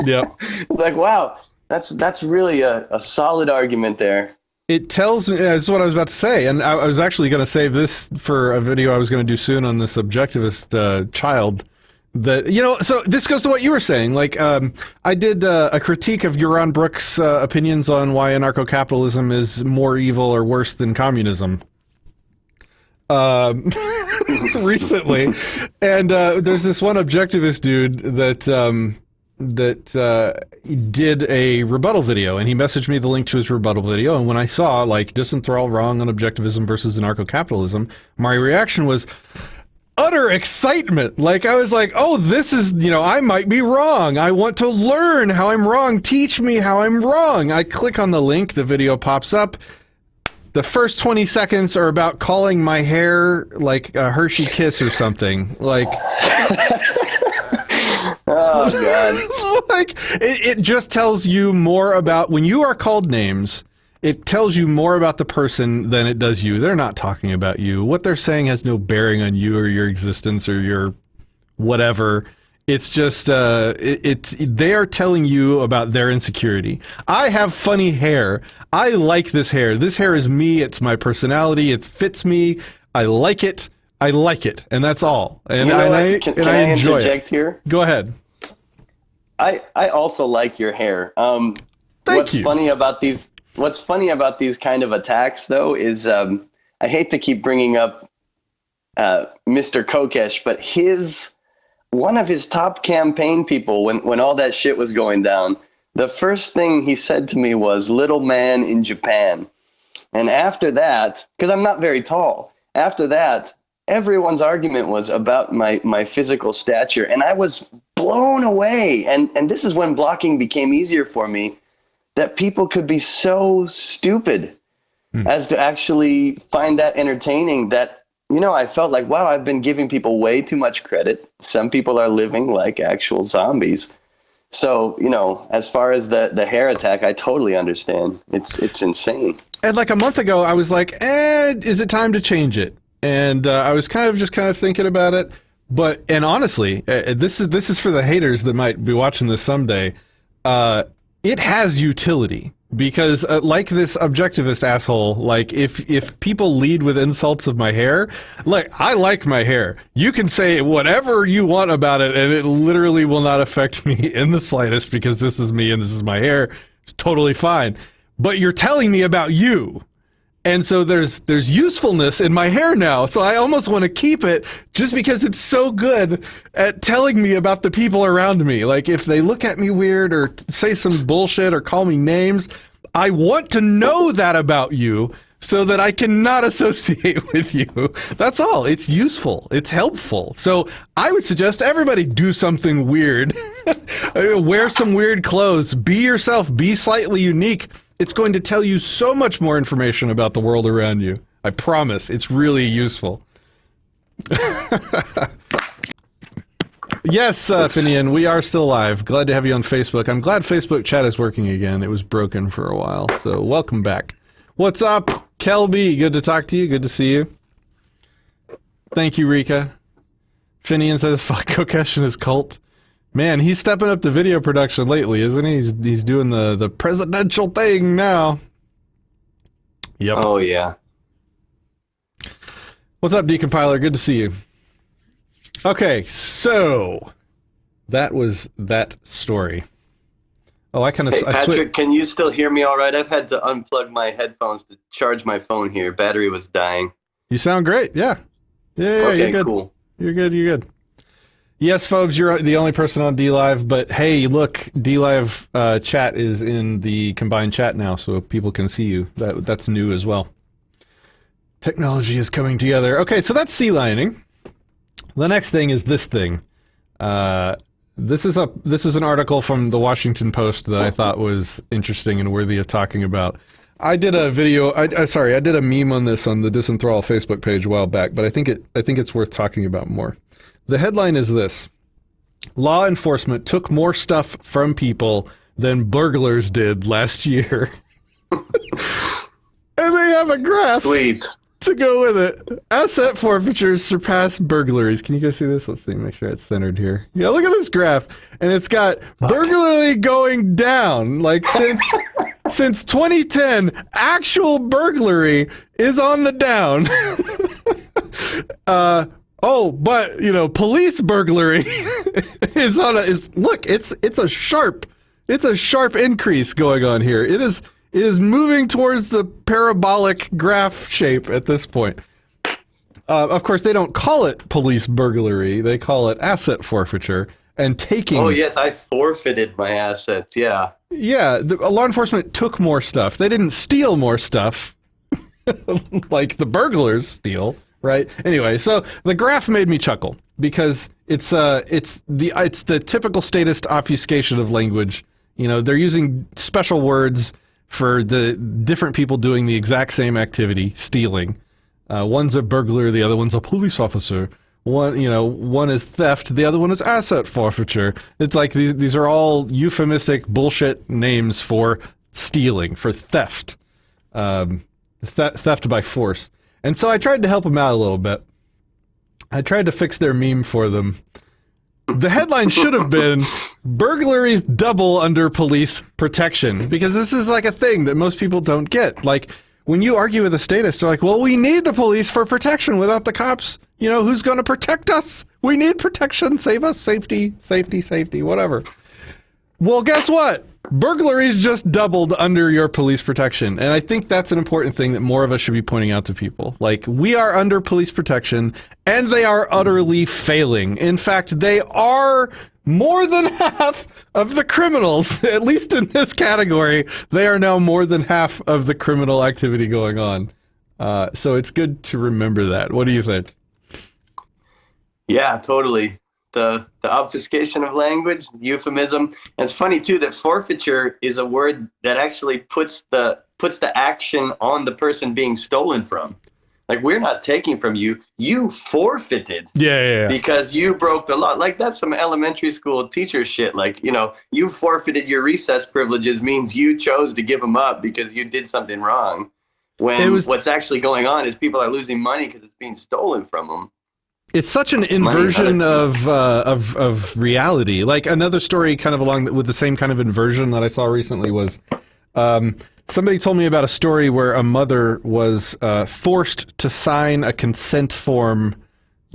Yep. It's like, wow, that's really a solid argument there. It tells me, that's what I was about to say, and I was actually going to save this for a video I was going to do soon on this objectivist child. That so this goes to what you were saying. Like, I did a critique of Yaron Brooks' opinions on why anarcho-capitalism is more evil or worse than communism. Recently, and there's this one objectivist dude that did a rebuttal video, and he messaged me the link to his rebuttal video. And when I saw like Disenthrall wrong on objectivism versus anarcho-capitalism, my reaction was utter excitement. Like I was like, oh, this is, I might be wrong. I want to learn how I'm wrong. Teach me how I'm wrong. I click on the link, the video pops up. The first 20 seconds are about calling my hair like a Hershey Kiss or something. Like, oh God. Like it just tells you more about when you are called names. It tells you more about the person than it does you. They're not talking about you. What they're saying has no bearing on you or your existence or your whatever. It's just they are telling you about their insecurity. I have funny hair. I like this hair. This hair is me. It's my personality. It fits me. I like it. And that's all. And I enjoy interject it. Here? Go ahead. I also like your hair. Thank you. What's funny about these kind of attacks, though, is I hate to keep bringing up Mr. Kokesh, but one of his top campaign people, when all that shit was going down, the first thing he said to me was, "Little man in Japan." And after that, because I'm not very tall, after that, everyone's argument was about my physical stature, and I was blown away. And this is when blocking became easier for me, that people could be so stupid as to actually find that entertaining, that, I felt like, wow, I've been giving people way too much credit. Some people are living like actual zombies. So, as far as the hair attack, I totally understand. It's insane. And like a month ago, I was like, is it time to change it? And I was kind of thinking about it. And honestly, this is for the haters that might be watching this someday. It has utility, because like this objectivist asshole, like if people lead with insults of my hair, like I like my hair. You can say whatever you want about it, and it literally will not affect me in the slightest, because this is me and this is my hair. It's totally fine. But you're telling me about you. And so there's usefulness in my hair now. So I almost want to keep it just because it's so good at telling me about the people around me. Like if they look at me weird or say some bullshit or call me names, I want to know that about you so that I cannot associate with you. That's all. It's useful. It's helpful. So I would suggest everybody do something weird. Wear some weird clothes. Be yourself. Be slightly unique. It's going to tell you so much more information about the world around you. I promise. It's really useful. Yes, Finian, we are still live. Glad to have you on Facebook. I'm glad Facebook chat is working again. It was broken for a while, so welcome back. What's up, Kelby? Good to talk to you. Good to see you. Thank you, Rika. Finian says, fuck Kokesh and his cult. Man, he's stepping up to video production lately, isn't he? He's doing the presidential thing now. Yep. Oh, yeah. What's up, Decompiler? Good to see you. Okay, so that was that story. Oh, I kind of... Hey, Patrick, can you still hear me all right? I've had to unplug my headphones to charge my phone here. Battery was dying. You sound great. Yeah. Yeah, Okay, you're good. cool. You're good. Yes, folks, you're the only person on DLive, but hey, look, DLive chat is in the combined chat now, so people can see you. That's new as well. Technology is coming together. Okay, so that's sea lining. The next thing is this thing. This is an article from the Washington Post that I thought was interesting and worthy of talking about. I did a video. I did a meme on this on the Disenthrall Facebook page a while back, but I think it's worth talking about more. The headline is this: law enforcement took more stuff from people than burglars did last year. And they have a graph. Sweet. To go with it. Asset forfeitures surpass burglaries. Can you guys see this? Let's see, make sure it's centered here. Yeah, look at this graph. And it's got burglary going down. Like since 2010, actual burglary is on the down. But police burglary it's a sharp increase going on here. It is moving towards the parabolic graph shape at this point. Of course, they don't call it police burglary. They call it asset forfeiture and taking. Oh, yes, I forfeited my assets, yeah. Yeah, law enforcement took more stuff. They didn't steal more stuff like the burglars steal, right? Anyway, so the graph made me chuckle because it's the typical statist obfuscation of language. You know, they're using special words for the different people doing the exact same activity, stealing. One's a burglar, the other one's a police officer. One is theft, the other one is asset forfeiture. It's like these are all euphemistic bullshit names for stealing, for theft. Theft by force. And so I tried to help them out a little bit. I tried to fix their meme for them. The headline should have been, burglaries double under police protection, because this is like a thing that most people don't get. Like, when you argue with a statist, they're like, well, we need the police for protection. Without the cops, who's going to protect us? We need protection. Save us. Safety, whatever. Well, guess what? Burglaries just doubled under your police protection. And I think that's an important thing that more of us should be pointing out to people. Like, we are under police protection, and they are utterly failing. In fact, they are more than half of the criminals, at least in this category. They are now more than half of the criminal activity going on. So it's good to remember that. What do you think? Yeah, totally. The obfuscation of language, euphemism. And it's funny too that forfeiture is a word that actually puts the action on the person being stolen from. Like, we're not taking from you. You forfeited. Yeah. Because you broke the law. Like, that's some elementary school teacher shit. Like, you forfeited your recess privileges means you chose to give them up because you did something wrong. When what's actually going on is people are losing money because it's being stolen from them. It's such an inversion of reality. Like, another story kind of with the same kind of inversion that I saw recently was somebody told me about a story where a mother was forced to sign a consent form.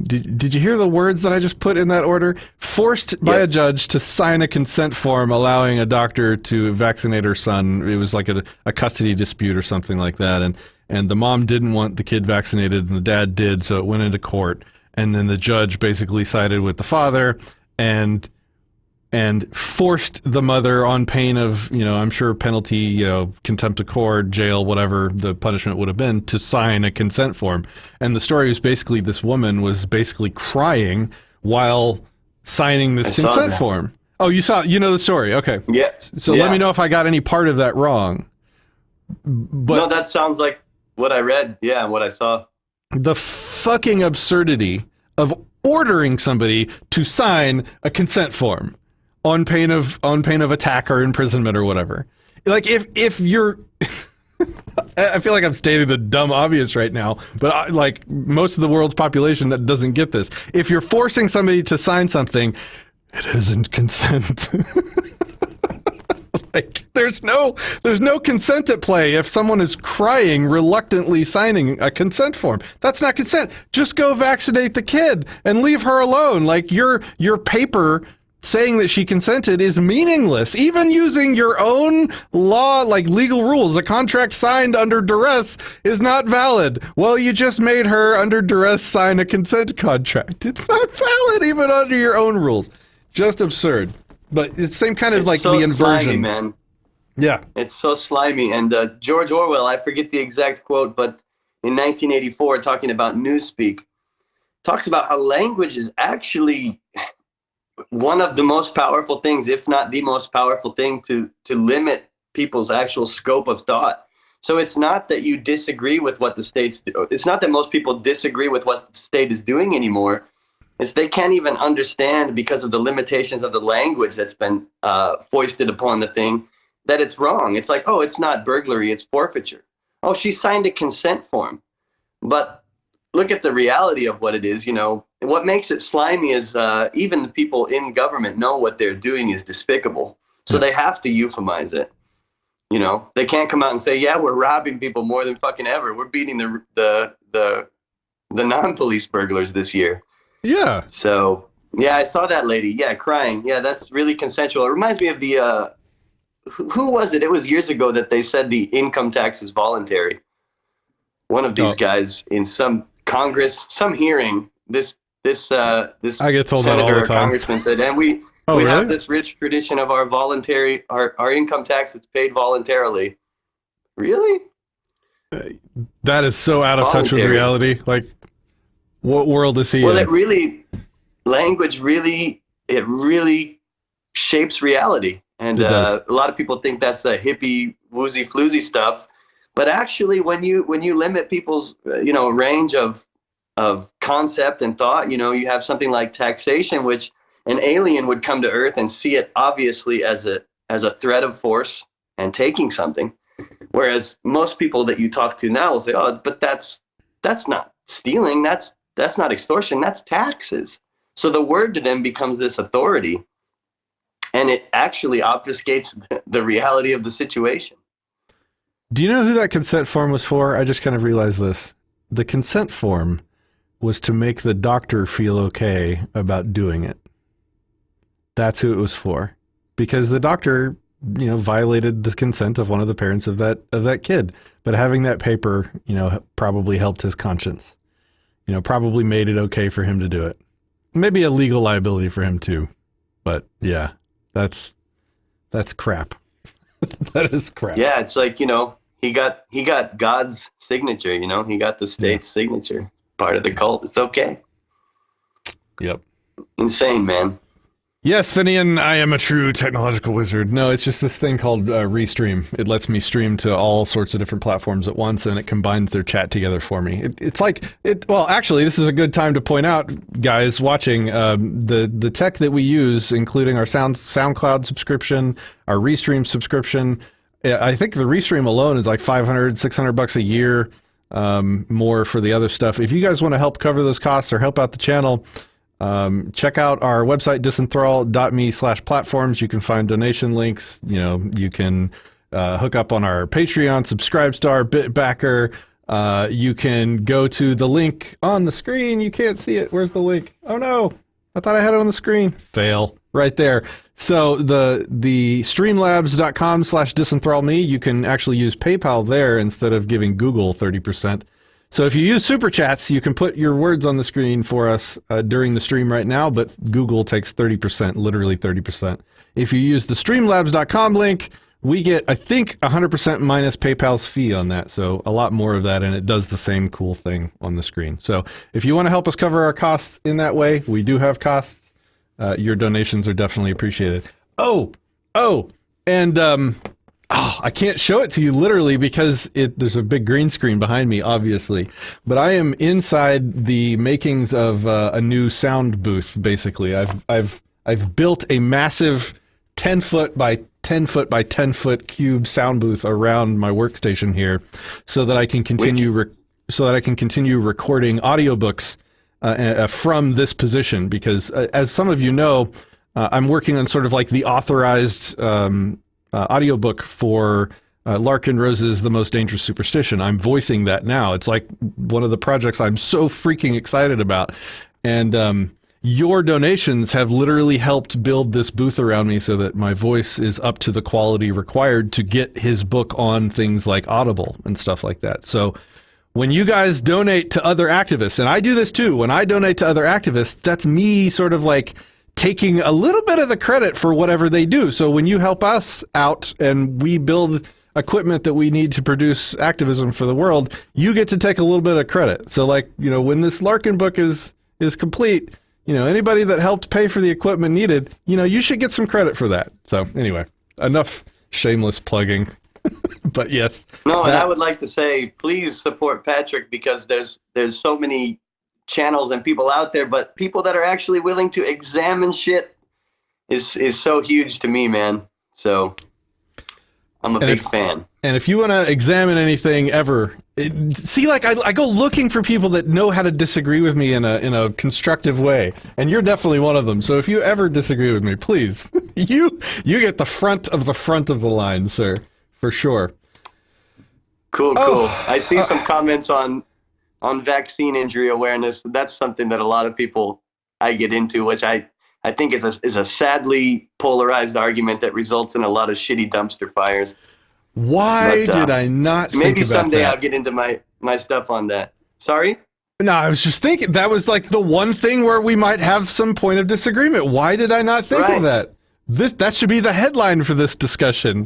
Did you hear the words that I just put in that order? Forced by a judge to sign a consent form allowing a doctor to vaccinate her son. It was like a custody dispute or something like that. And the mom didn't want the kid vaccinated and the dad did, so it went into court. And then the judge basically sided with the father and forced the mother on pain of, I'm sure penalty, contempt of court, jail, whatever the punishment would have been, to sign a consent form. And the story was basically this woman was basically crying while signing this consent form. Oh, you know the story. Okay. Yeah. So let me know if I got any part of that wrong. But no, that sounds like what I read. Yeah, what I saw. The fucking absurdity of ordering somebody to sign a consent form on pain of attack or imprisonment or whatever. Like, if you're I feel like I'm stating the dumb obvious right now, but like most of the world's population that doesn't get this. If you're forcing somebody to sign something, it isn't consent. Like, there's no consent at play if someone is crying, reluctantly signing a consent form. That's not consent. Just go vaccinate the kid and leave her alone. Like, your paper saying that she consented is meaningless. Even using your own law, like legal rules, a contract signed under duress is not valid. Well, you just made her under duress sign a consent contract. It's not valid even under your own rules. Just absurd. But it's same kind of like so the inversion. slimy, man. Yeah. It's so slimy. And George Orwell, I forget the exact quote, but in 1984, talking about newspeak, talks about how language is actually one of the most powerful things, if not the most powerful thing, to limit people's actual scope of thought. So it's not that you disagree with what the state's do. It's not that most people disagree with what the state is doing anymore. It's they can't even understand, because of the limitations of the language that's been foisted upon the thing, that it's wrong. It's like, oh, it's not burglary, it's forfeiture. Oh, she signed a consent form. But look at the reality of what it is. You know, what makes it slimy is even the people in government know what they're doing is despicable. So they have to euphemize it. You know, they can't come out and say, yeah, we're robbing people more than fucking ever. We're beating the non-police burglars this year. Yeah. So, yeah, I saw that lady. Yeah, crying. Yeah, that's really consensual. It reminds me of the, who was it? It was years ago that they said the income tax is voluntary. One of these guys in some Congress, some hearing, this I get told that all senator the or time. congressman said, and we really? have this rich tradition of our voluntary, our income tax that's paid voluntarily. Really? That is so out of touch with Voluntary. reality. Like, what world is he Well, in? language really shapes reality. And a lot of people think that's a hippie, woozy, floozy stuff. But actually, when you limit people's, range of concept and thought, you have something like taxation, which an alien would come to Earth and see it obviously as a threat of force and taking something. Whereas most people that you talk to now will say, oh, but that's not stealing. That's not extortion. That's taxes. So the word to them becomes this authority, and it actually obfuscates the reality of the situation. Do you know who that consent form was for? I just kind of realized this. The consent form was to make the doctor feel okay about doing it. That's who it was for. Because the doctor, violated the consent of one of the parents of that kid. But having that paper, probably helped his conscience. Probably made it okay for him to do it. Maybe a legal liability for him too. But yeah, that's crap. That is crap. Yeah, it's like, he got God's signature, he got the state's signature. Part of the cult. It's okay. Yep. Insane, man. Yes, Finian, I am a true technological wizard. No, it's just this thing called Restream. It lets me stream to all sorts of different platforms at once, and it combines their chat together for me. Well, actually, this is a good time to point out, guys watching, the tech that we use, including our SoundCloud subscription, our Restream subscription. I think the Restream alone is like $500, $600 a year, more for the other stuff. If you guys want to help cover those costs or help out the channel, check out our website, disenthrall.me/platforms. You can find donation links. You can hook up on our Patreon, Subscribestar, Bitbacker. You can go to the link on the screen. You can't see it. Where's the link? Oh no, I thought I had it on the screen. Fail. Right there. So the streamlabs.com/disenthrallme, you can actually use PayPal there instead of giving Google 30%. So if you use Super Chats, you can put your words on the screen for us during the stream right now, but Google takes 30%, literally 30%. If you use the streamlabs.com link, we get, I think, 100% minus PayPal's fee on that. So a lot more of that, and it does the same cool thing on the screen. So if you want to help us cover our costs in that way, we do have costs. Your donations are definitely appreciated. And I can't show it to you literally because there's a big green screen behind me, obviously. But I am inside the makings of a new sound booth. Basically, I've built a massive 10-foot by 10-foot by 10-foot cube sound booth around my workstation here, so that I can continue recording audiobooks from this position. Because as some of you know, I'm working on sort of like the authorized audiobook for Larkin Rose's The Most Dangerous Superstition. I'm voicing that now. It's like one of the projects I'm so freaking excited about. And your donations have literally helped build this booth around me so that my voice is up to the quality required to get his book on things like Audible and stuff like that. So when you guys donate to other activists, and I do this too, when I donate to other activists, that's me sort of like taking a little bit of the credit for whatever they do. So when you help us out and we build equipment that we need to produce activism for the world, you get to take a little bit of credit. So like, you know, when this Larkin book is complete, you know, anybody that helped pay for the equipment needed, you know, you should get some credit for that. So anyway, enough shameless plugging. But yes. No, and I would like to say, please support Patrick, because there's so many channels and people out there, but people that are actually willing to examine shit is so huge to me, man. So I'm a big fan. And if you want to examine anything ever, I go looking for people that know how to disagree with me in a constructive way, and you're definitely one of them. So if you ever disagree with me, please, you get the front of the line, sir, for sure. Cool. I see some comments on vaccine injury awareness. That's something that a lot of people I get into, which I think is a sadly polarized argument that results in a lot of shitty dumpster fires. Why did I not think maybe about someday that? I'll get into my stuff on that. Sorry? No, I was just thinking that was like the one thing where we might have some point of disagreement. Why did I not think of that? That should be the headline for this discussion.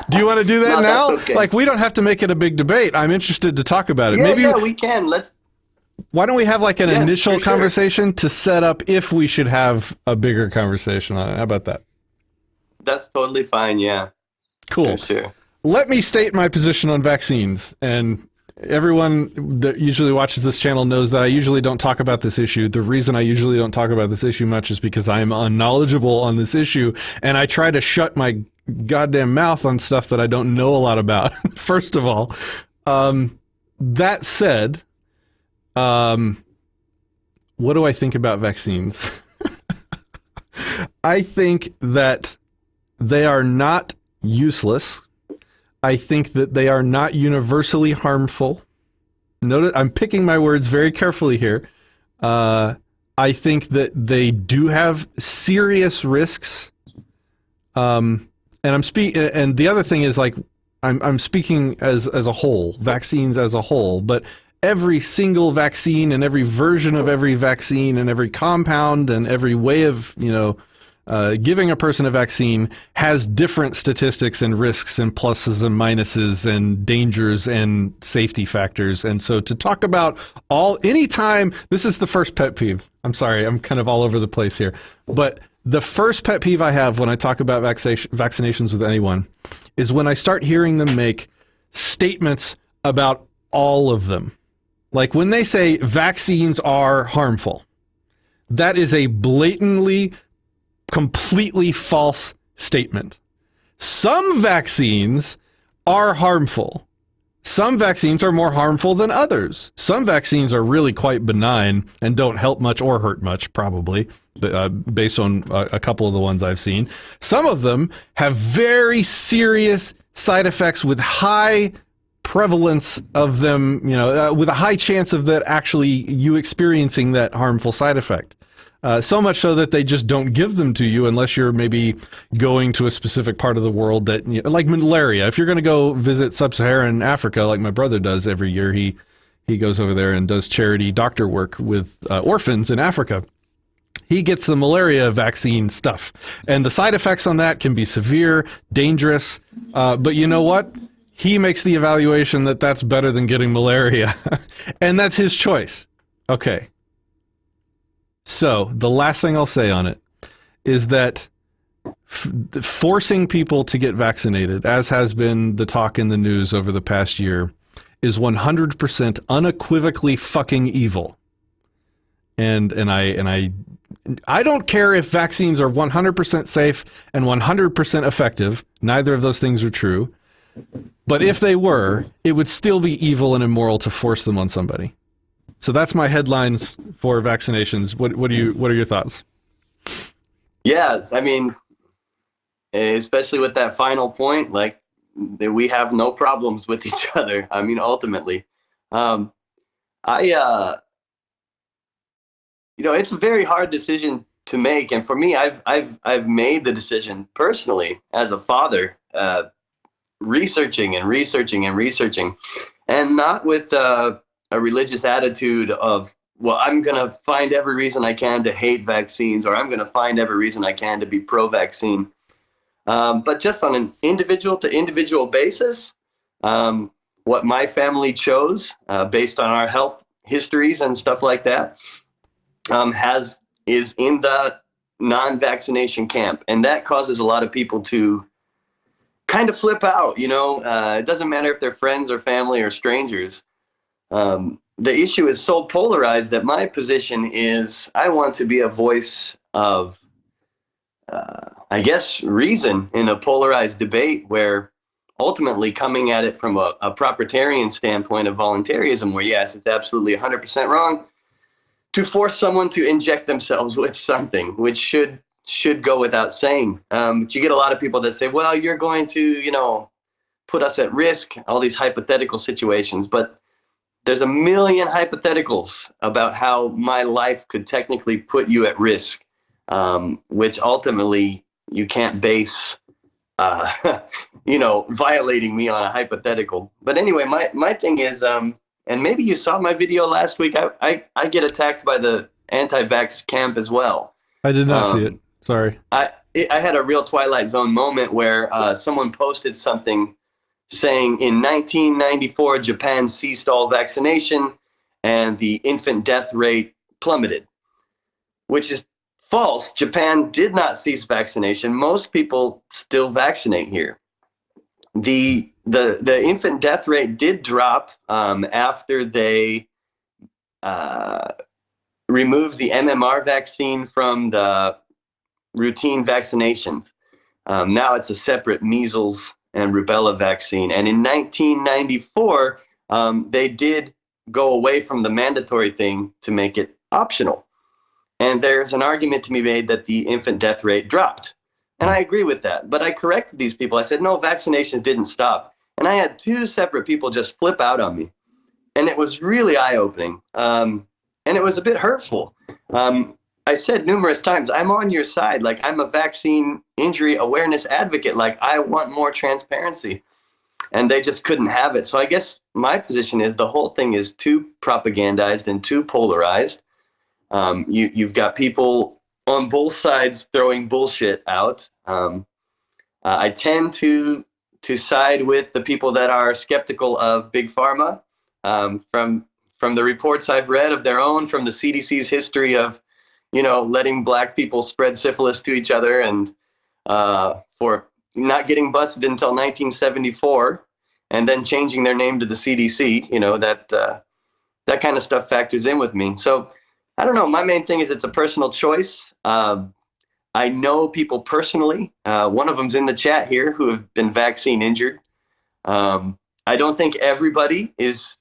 Do you want to do that now? That's okay. Like, we don't have to make it a big debate. I'm interested to talk about it. Yeah, we can. Why don't we have like an initial for sure. conversation to set up if we should have a bigger conversation on it? How about that? That's totally fine, yeah. Cool. For sure. Let me state my position on vaccines. And everyone that usually watches this channel knows that I usually don't talk about this issue. The reason I usually don't talk about this issue much is because I am unknowledgeable on this issue, and I try to shut my goddamn mouth on stuff that I don't know a lot about, first of all. That said, what do I think about vaccines? I think that they are not useless. I think that they are not universally harmful. Notice I'm picking my words very carefully here. I think that they do have serious risks. And the other thing is, like, I'm speaking as a whole, vaccines as a whole, but every single vaccine and every version of every vaccine and every compound and every way of, giving a person a vaccine has different statistics and risks and pluses and minuses and dangers and safety factors. And so to talk about anytime, this is the first pet peeve. I'm sorry, I'm kind of all over the place here. But the first pet peeve I have when I talk about vaccinations with anyone is when I start hearing them make statements about all of them. Like when they say vaccines are harmful, that is a blatantly, completely false statement. Some vaccines are harmful. Some vaccines are more harmful than others. Some vaccines are really quite benign and don't help much or hurt much, probably, based on a couple of the ones I've seen. Some of them have very serious side effects with high prevalence of them, with a high chance of that actually you experiencing that harmful side effect. So much so that they just don't give them to you unless you're maybe going to a specific part of the world that, like malaria. If you're going to go visit sub-Saharan Africa, like my brother does every year, he goes over there and does charity doctor work with orphans in Africa. He gets the malaria vaccine stuff, and the side effects on that can be severe, dangerous. But you know what? He makes the evaluation that that's better than getting malaria, and that's his choice. Okay. So the last thing I'll say on it is that forcing people to get vaccinated, as has been the talk in the news over the past year, is 100% unequivocally fucking evil. And I don't care if vaccines are 100% safe and 100% effective. Neither of those things are true. But if they were, it would still be evil and immoral to force them on somebody. So that's my headlines for vaccinations. What are your thoughts? Yeah, I mean, especially with that final point, like we have no problems with each other. I mean, ultimately, it's a very hard decision to make. And for me, I've made the decision personally as a father, researching and researching and researching, and not with a religious attitude of, well, I'm going to find every reason I can to hate vaccines, or I'm going to find every reason I can to be pro-vaccine. But just on an individual to individual basis, what my family chose based on our health histories and stuff like that is in the non-vaccination camp. And that causes a lot of people to kind of flip out, it doesn't matter if they're friends or family or strangers. The issue is so polarized that my position is I want to be a voice of, I guess, reason in a polarized debate where ultimately coming at it from a proprietarian standpoint of voluntarism, where yes, it's absolutely 100% wrong to force someone to inject themselves with something, which should go without saying. But you get a lot of people that say, well, you're going to, put us at risk, all these hypothetical situations. But there's a million hypotheticals about how my life could technically put you at risk, which ultimately you can't base, violating me on a hypothetical. But anyway, my thing is, and maybe you saw my video last week, I get attacked by the anti-vax camp as well. I did not see it. Sorry. I had a real Twilight Zone moment where someone posted something saying in 1994, Japan ceased all vaccination and the infant death rate plummeted, which is false. Japan did not cease vaccination. Most people still vaccinate here. The infant death rate did drop after they removed the MMR vaccine from the routine vaccinations. Now it's a separate measles and rubella vaccine. And in 1994, they did go away from the mandatory thing to make it optional. And there's an argument to be made that the infant death rate dropped. And I agree with that. But I corrected these people. I said, no, vaccinations didn't stop. And I had two separate people just flip out on me. And it was really eye-opening. And it was a bit hurtful. I said numerous times, I'm on your side. Like, I'm a vaccine injury awareness advocate. Like, I want more transparency. And they just couldn't have it. So I guess my position is the whole thing is too propagandized and too polarized. You've got people on both sides throwing bullshit out. I tend to side with the people that are skeptical of big pharma. From the reports I've read of their own, from the CDC's history of, letting black people spread syphilis to each other, and for not getting busted until 1974, and then changing their name to the CDC, that kind of stuff factors in with me. So I don't know. My main thing is it's a personal choice. I know people personally. One of them's in the chat here who have been vaccine injured. I don't think everybody is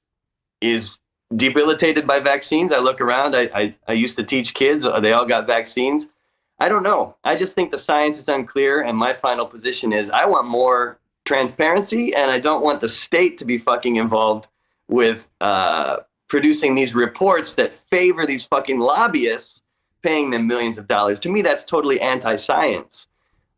debilitated by vaccines. I look around. I used to teach kids. They all got vaccines. I don't know. I just think the science is unclear. And my final position is I want more transparency, and I don't want the state to be fucking involved with producing these reports that favor these fucking lobbyists, paying them millions of dollars. To me, that's totally anti-science.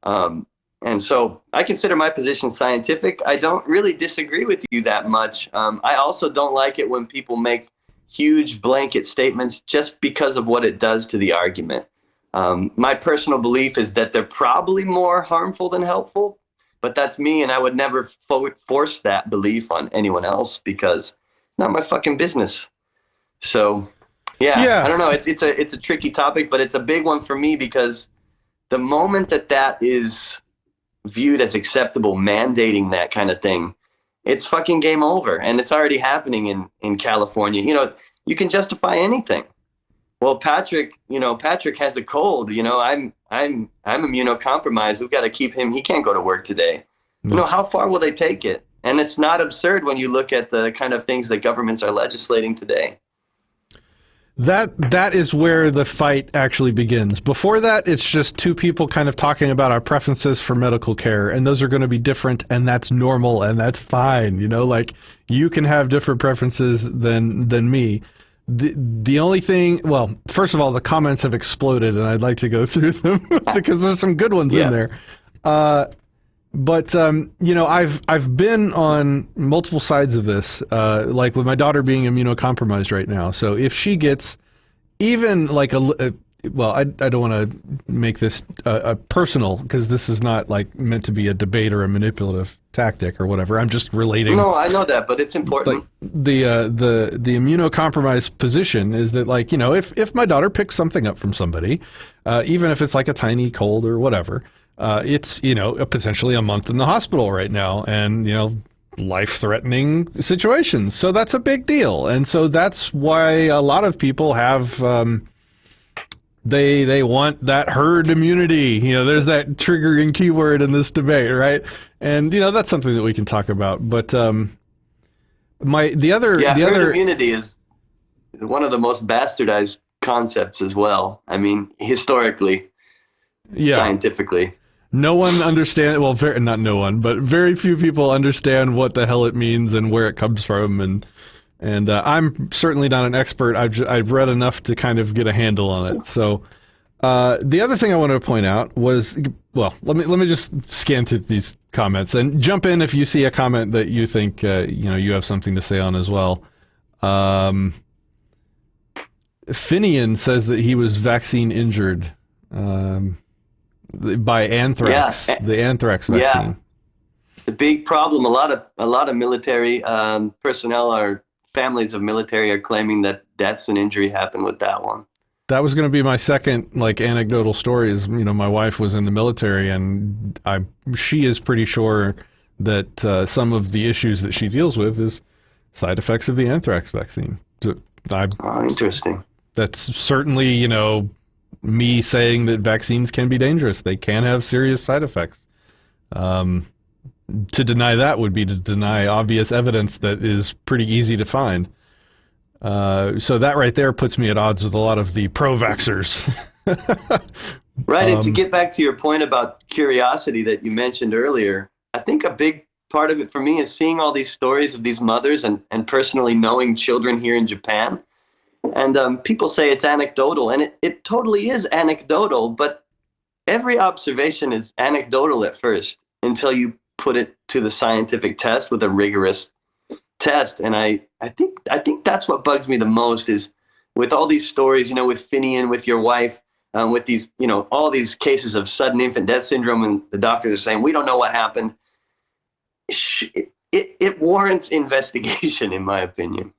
And so I consider my position scientific. I don't really disagree with you that much. I also don't like it when people make huge blanket statements just because of what it does to the argument. My personal belief is that they're probably more harmful than helpful, but that's me, and I would never force that belief on anyone else because it's not my fucking business. So, yeah. I don't know. It's a tricky topic, but it's a big one for me because the moment that is viewed as acceptable, mandating that kind of thing, it's fucking game over. And it's already happening in California. You can justify anything. Well, Patrick has a cold. I'm immunocompromised. We've got to keep him. He can't go to work today. How far will they take it? And it's not absurd when you look at the kind of things that governments are legislating today. That is where the fight actually begins. Before that, it's just two people kind of talking about our preferences for medical care, and those are going to be different, and that's normal, and that's fine. Like, you can have different preferences than me. The only thing, well, first of all, the comments have exploded, and I'd like to go through them because there's some good ones in there. But you know, I've been on multiple sides of this, like with my daughter being immunocompromised right now. So if she gets even like well, I don't want to make this personal, because this is not like meant to be a debate or a manipulative tactic or whatever. I'm just relating. No, I know that, but it's important. Like the immunocompromised position is that, like, you know, if my daughter picks something up from somebody, even if it's like a tiny cold or whatever, it's, you know, potentially a month in the hospital right now, and, you know, life-threatening situations. So that's a big deal, and so that's why a lot of people have. They want that herd immunity. You know, there's that triggering keyword in this debate, right? And, you know, that's something that we can talk about. But herd immunity is one of the most bastardized concepts as well. I mean, historically, scientifically. No one understands, well, not no one, but very few people understand what the hell it means and where it comes from. And I'm certainly not an expert. I've read enough to kind of get a handle on it. So the other thing I wanted to point out was, well, let me just scan through these comments and jump in if you see a comment that you think you know, you have something to say on as well. Finian says that he was vaccine injured by anthrax, the anthrax vaccine. Yeah. The big problem. A lot of military personnel or families of military are claiming that deaths and injury happened with that one. That was going to be my second, like, anecdotal story. Is, you know, my wife was in the military, and she is pretty sure that some of the issues that she deals with is side effects of the anthrax vaccine. So interesting. That's certainly, you know, me saying that vaccines can be dangerous. They can have serious side effects. To deny that would be to deny obvious evidence that is pretty easy to find. So that right there puts me at odds with a lot of the pro-vaxxers. Right, and to get back to your point about curiosity that you mentioned earlier, I think a big part of it for me is seeing all these stories of these mothers and personally knowing children here in Japan. And people say it's anecdotal, and it totally is anecdotal, but every observation is anecdotal at first until you put it to the scientific test with a rigorous test. And I think that's what bugs me the most is with all these stories, you know, with Finian, with your wife, with these, you know, all these cases of sudden infant death syndrome, and the doctors are saying, we don't know what happened. It warrants investigation, in my opinion.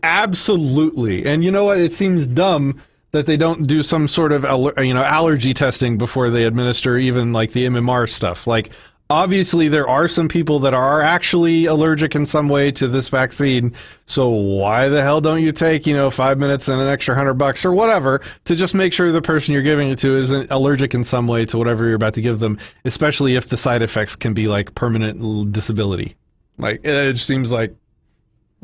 Absolutely. And you know what? It seems dumb that they don't do some sort of, you know, allergy testing before they administer even like the MMR stuff. Like, obviously there are some people that are actually allergic in some way to this vaccine. So why the hell don't you take, you know, 5 minutes and an extra $100 or whatever to just make sure the person you're giving it to isn't allergic in some way to whatever you're about to give them, especially if the side effects can be like permanent disability. Like, it seems really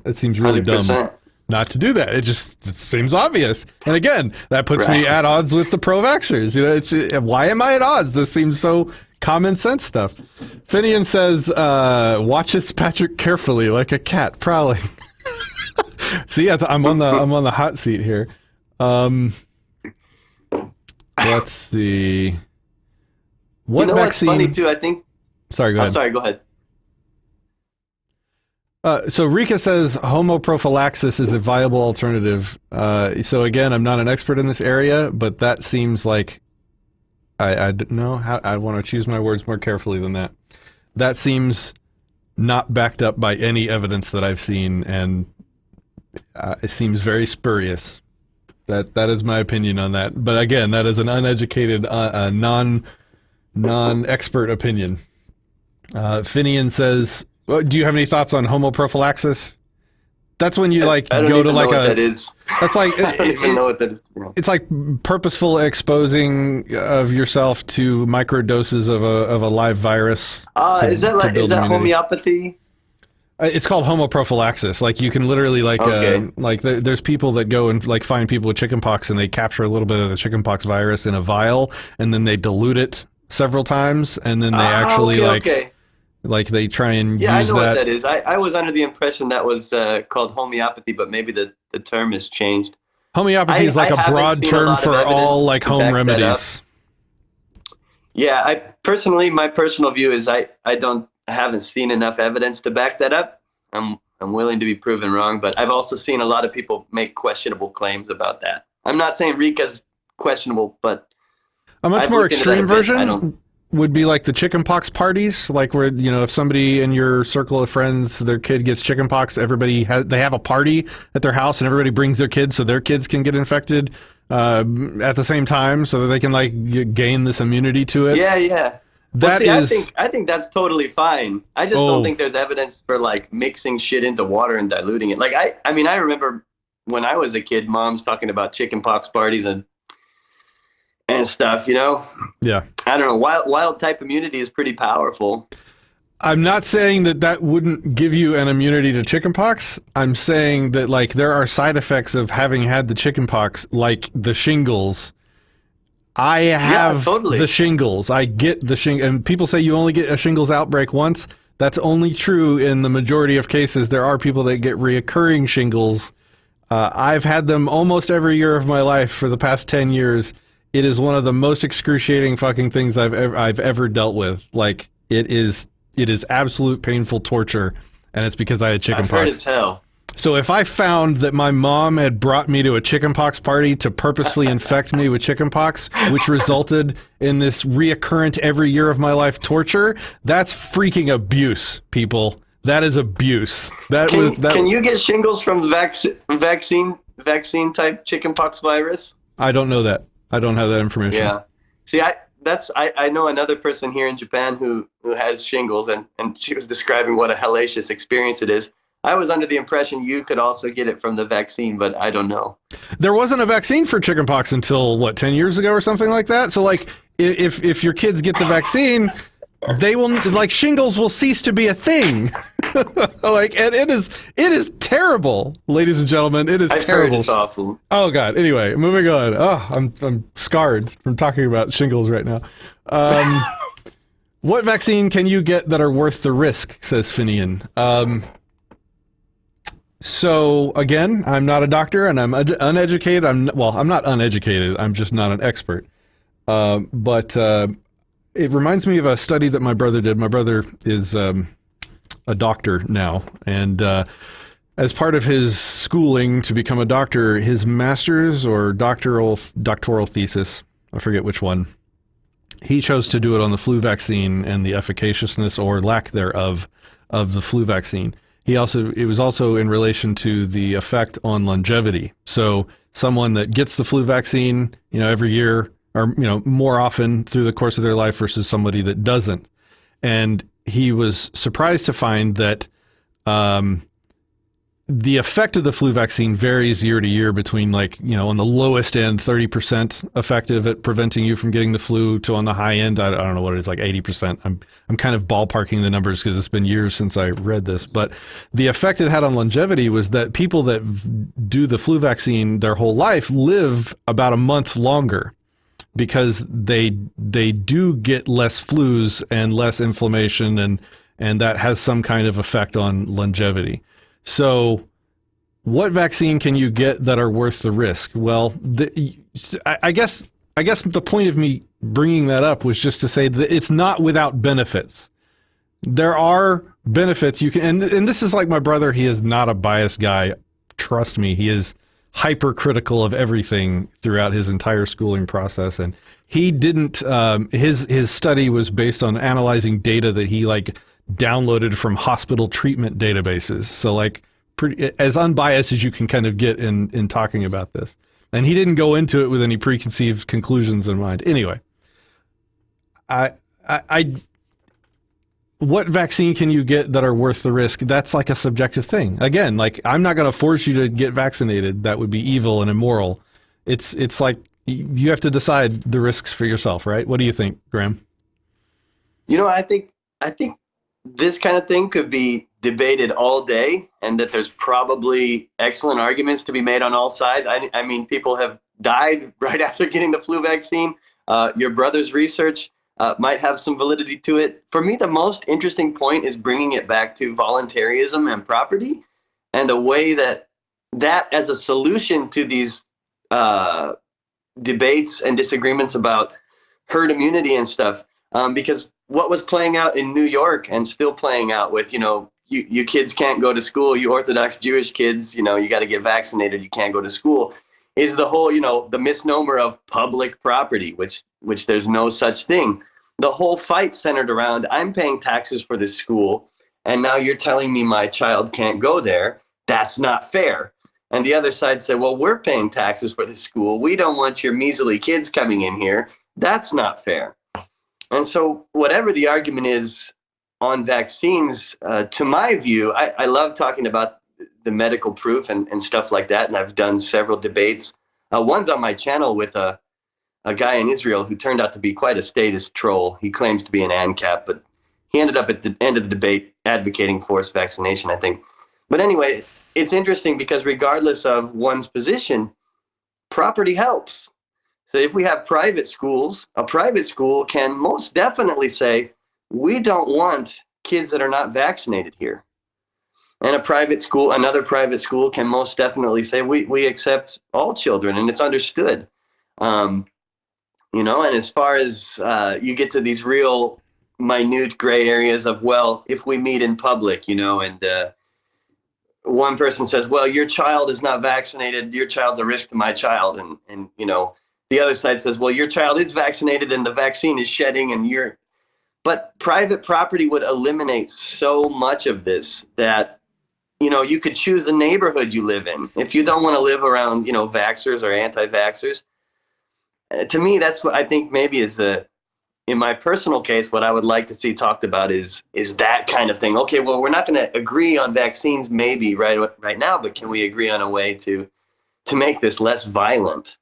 100%. dumb not to do that. It seems obvious. And again, that puts me at odds with the pro-vaxxers. You know, why am I at odds? This seems so common sense stuff. Finian says, watches Patrick carefully like a cat prowling. See, I'm on the hot seat here. Let's see. What you know vaccine? What's funny too? I think. Sorry, go ahead. Sorry, go ahead. So Rika says homoprophylaxis is a viable alternative. So again, I'm not an expert in this area, but that seems like I know how I want to choose my words more carefully than that. That seems not backed up by any evidence that I've seen, and it seems very spurious. That is my opinion on that. But again, that is an uneducated, non-expert opinion. Finian says, well, do you have any thoughts on homoprophylaxis? That's when you like go to like that is. That's like I don't even know what that is. It's like purposeful exposing of yourself to microdoses of a live virus. Is that homeopathy? It's called homoprophylaxis. Like you can literally there's people that go and like find people with chickenpox and they capture a little bit of the chickenpox virus in a vial and then they dilute it several times and then they Like they try and Yeah, I use know that. what that is. I was under the impression that was called homeopathy, but maybe the term has changed. Homeopathy is like I a haven't broad seen a term lot of for all evidence like to home back that up. remedies. Yeah, my personal view is I haven't seen enough evidence to back that up. I'm willing to be proven wrong, but I've also seen a lot of people make questionable claims about that. I'm not saying Rika's questionable, but A much I've more looked into that extreme a bit. I version don't- would be like the chickenpox parties, like where, you know, if somebody in your circle of friends, their kid gets chickenpox, they have a party at their house and everybody brings their kids so their kids can get infected at the same time so that they can like gain this immunity to it. Yeah. That well, see, is, I think that's totally fine. I just Oh. don't think there's evidence for like mixing shit into water and diluting it. Like I mean, I remember when I was a kid, moms talking about chickenpox parties and stuff. You know, yeah. I don't know. Wild type immunity is pretty powerful. I'm not saying that that wouldn't give you an immunity to chickenpox. I'm saying that like there are side effects of having had the chickenpox, like the shingles. I have totally. the shingles. I get the shingles. And people say you only get a shingles outbreak once. That's only true in the majority of cases. There are people that get reoccurring shingles. I've had them almost every year of my life for the past 10 years. It is one of the most excruciating fucking things I've ever dealt with. Like it is absolute painful torture, and it's because I had chickenpox. I've heard as hell. So if I found that my mom had brought me to a chickenpox party to purposely infect me with chickenpox, which resulted in this reoccurrent every year of my life torture, that's freaking abuse, people. That is abuse. Can you get shingles from vaccine type chickenpox virus? I don't know that. I don't have that information. Yeah. See, I know another person here in Japan who has shingles, and she was describing what a hellacious experience it is. I was under the impression you could also get it from the vaccine, but I don't know. There wasn't a vaccine for chickenpox until, what, 10 years ago or something like that? So, like, if your kids get the vaccine, they will, like, shingles will cease to be a thing. Like, and it is terrible, ladies and gentlemen. It is I've terrible. heard it's awful. Oh, God. Anyway, moving on. Oh, I'm scarred from talking about shingles right now. What vaccine can you get that are worth the risk, says Finian. So again, I'm not a doctor and I'm uneducated. I'm not uneducated. I'm just not an expert. But it reminds me of a study that my brother did. My brother is a doctor now, and as part of his schooling to become a doctor, his master's or doctoral thesis, I forget which one, he chose to do it on the flu vaccine and the efficaciousness or lack thereof of the flu vaccine. It was also in relation to the effect on longevity. So someone that gets the flu vaccine, every year or, more often through the course of their life versus somebody that doesn't. And he was surprised to find that the effect of the flu vaccine varies year to year between on the lowest end, 30% effective at preventing you from getting the flu to on the high end, I don't know what it is, like 80%. I'm kind of ballparking the numbers because it's been years since I read this. But the effect it had on longevity was that people that do the flu vaccine their whole life live about a month longer because they do get less flus and less inflammation, and that has some kind of effect on longevity. So what vaccine can you get that are worth the risk? Well, I guess the point of me bringing that up was just to say that it's not without benefits. There are benefits you can, and this is like my brother. He is not a biased guy. Trust me, he is hypercritical of everything throughout his entire schooling process. And he didn't, his study was based on analyzing data that he downloaded from hospital treatment databases. So pretty as unbiased as you can kind of get in talking about this. And he didn't go into it with any preconceived conclusions in mind. Anyway, what vaccine can you get that are worth the risk? That's like a subjective thing. Again, I'm not going to force you to get vaccinated. That would be evil and immoral. It's like you have to decide the risks for yourself, right? What do you think, Graham? I think this kind of thing could be debated all day, and that there's probably excellent arguments to be made on all sides. I mean, people have died right after getting the flu vaccine. Your brother's research might have some validity to it. For me, the most interesting point is bringing it back to voluntarism and property, and the way that as a solution to these debates and disagreements about herd immunity and stuff. Because what was playing out in New York and still playing out with, you kids can't go to school, you Orthodox Jewish kids, you got to get vaccinated, you can't go to school, is the whole, the misnomer of public property, which there's no such thing. The whole fight centered around, I'm paying taxes for this school, and now you're telling me my child can't go there. That's not fair. And the other side said, well, we're paying taxes for this school. We don't want your measly kids coming in here. That's not fair. And so whatever the argument is on vaccines, to my view, I love talking about the medical proof and stuff like that. And I've done several debates. One's on my channel with a guy in Israel who turned out to be quite a statist troll. He claims to be an ANCAP, but he ended up at the end of the debate advocating forced vaccination, I think. But anyway, it's interesting because regardless of one's position, property helps. So if we have private schools, a private school can most definitely say, we don't want kids that are not vaccinated here. And another private school can most definitely say, we accept all children, and it's understood. And as far as you get to these real minute gray areas of, well, if we meet in public, and one person says, well, your child is not vaccinated, your child's a risk to my child. And the other side says, well, your child is vaccinated and the vaccine is shedding but private property would eliminate so much of this that, you could choose the neighborhood you live in. If you don't want to live around, vaxxers or anti-vaxxers, to me, that's what I think maybe is in my personal case, what I would like to see talked about is that kind of thing. Okay, well, we're not going to agree on vaccines maybe right now, but can we agree on a way to make this less violent?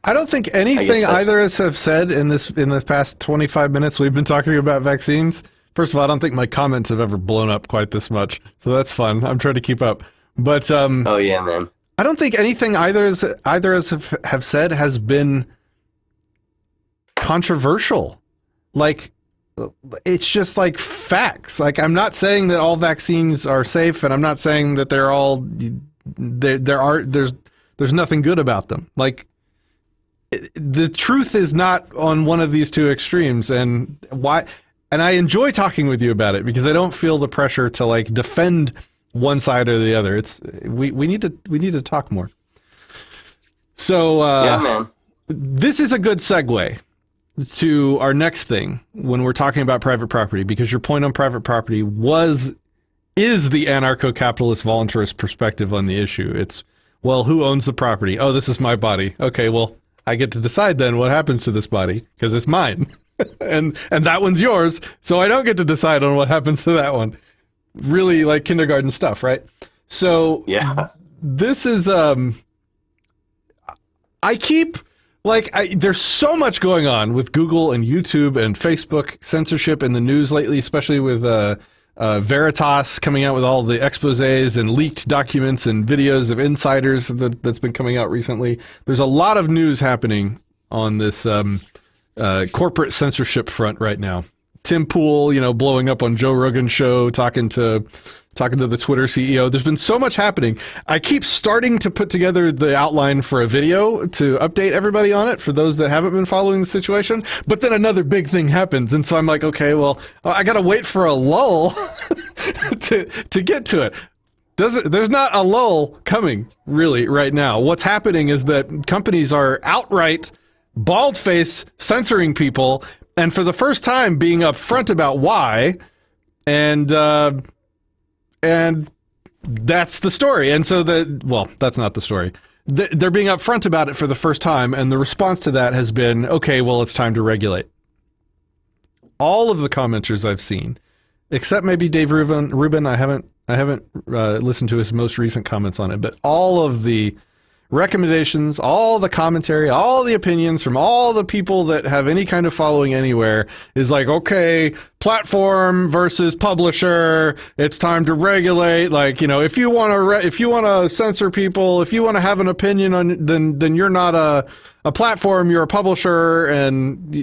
I don't think anything either of us have said in this past 25 minutes we've been talking about vaccines. First of all, I don't think my comments have ever blown up quite this much, so that's fun. I'm trying to keep up. But oh yeah, man. I don't think anything either of us have said has been controversial. Like, it's just like facts. Like, I'm not saying that all vaccines are safe, and I'm not saying that there's nothing good about them. Like, the truth is not on one of these two extremes, and I enjoy talking with you about it because I don't feel the pressure to like defend one side or the other. We need to talk more. So yeah, man. This is a good segue to our next thing when we're talking about private property, because your point on private property is the anarcho-capitalist voluntarist perspective on the issue. It's, well, who owns the property? Oh, this is my body. Okay, well, I get to decide then what happens to this body because it's mine. and that one's yours, so I don't get to decide on what happens to that one. Really like kindergarten stuff, right? So yeah, this is there's so much going on with Google and YouTube and Facebook censorship in the news lately, especially with Veritas coming out with all the exposés and leaked documents and videos of insiders that's been coming out recently. There's a lot of news happening on this corporate censorship front right now. Tim Pool, blowing up on Joe Rogan's show, talking to the Twitter CEO. There's been so much happening. I keep starting to put together the outline for a video to update everybody on it for those that haven't been following the situation. But then another big thing happens. And so I'm like, okay, well, I got to wait for a lull to get to it. There's not a lull coming really right now. What's happening is that companies are outright bald-face censoring people, and for the first time being upfront about why, and that's the story. And so that's not the story. They're being upfront about it for the first time, and the response to that has been, okay, well, it's time to regulate. All of the commenters I've seen, except maybe Dave Rubin, I haven't listened to his most recent comments on it, but all of the recommendations, all the commentary, all the opinions from all the people that have any kind of following anywhere is like, okay, platform versus publisher, it's time to regulate. Like, you know, if you want to censor people, if you want to have an opinion on, then you're not a platform, you're a publisher, and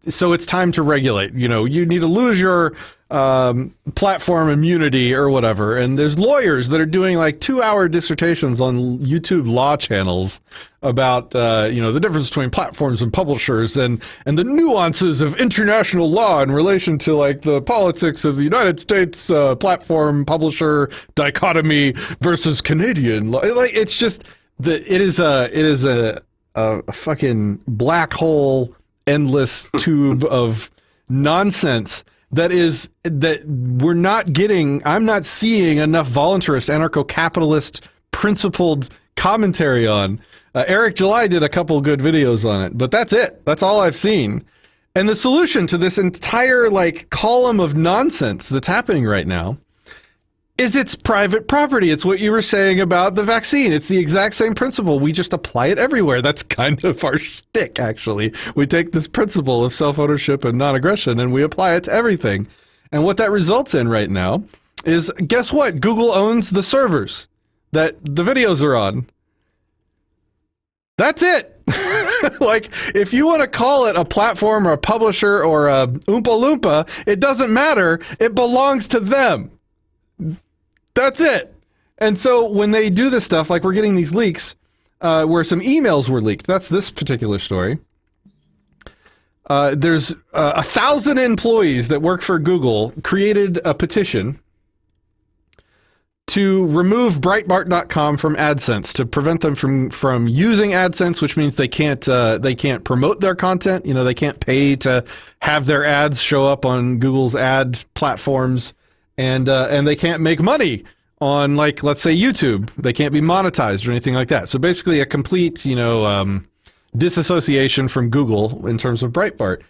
so it's time to regulate. You know, you need to lose your platform immunity or whatever. And there's lawyers that are doing like 2-hour dissertations on YouTube law channels about the difference between platforms and publishers and the nuances of international law in relation to like the politics of the United States platform publisher dichotomy versus Canadian law. Like, it's just it is a fucking black hole, endless tube of nonsense that we're not getting. I'm not seeing enough voluntarist, anarcho-capitalist, principled commentary on. Eric July did a couple good videos on it, but that's it. That's all I've seen. And the solution to this entire like column of nonsense that's happening right now is it's private property. It's what you were saying about the vaccine. It's the exact same principle. We just apply it everywhere. That's kind of our shtick, actually. We take this principle of self-ownership and non-aggression and we apply it to everything. And what that results in right now is, guess what? Google owns the servers that the videos are on. That's it. Like, if you want to call it a platform or a publisher or a Oompa Loompa, it doesn't matter. It belongs to them. That's it. And so when they do this stuff, like we're getting these leaks where some emails were leaked. That's this particular story. There's 1,000 employees that work for Google created a petition to remove Breitbart.com from AdSense, to prevent them from using AdSense, which means they can't promote their content. You know, they can't pay to have their ads show up on Google's ad platforms. And they can't make money on, like, let's say YouTube. They can't be monetized or anything like that. So basically a complete, disassociation from Google in terms of Breitbart.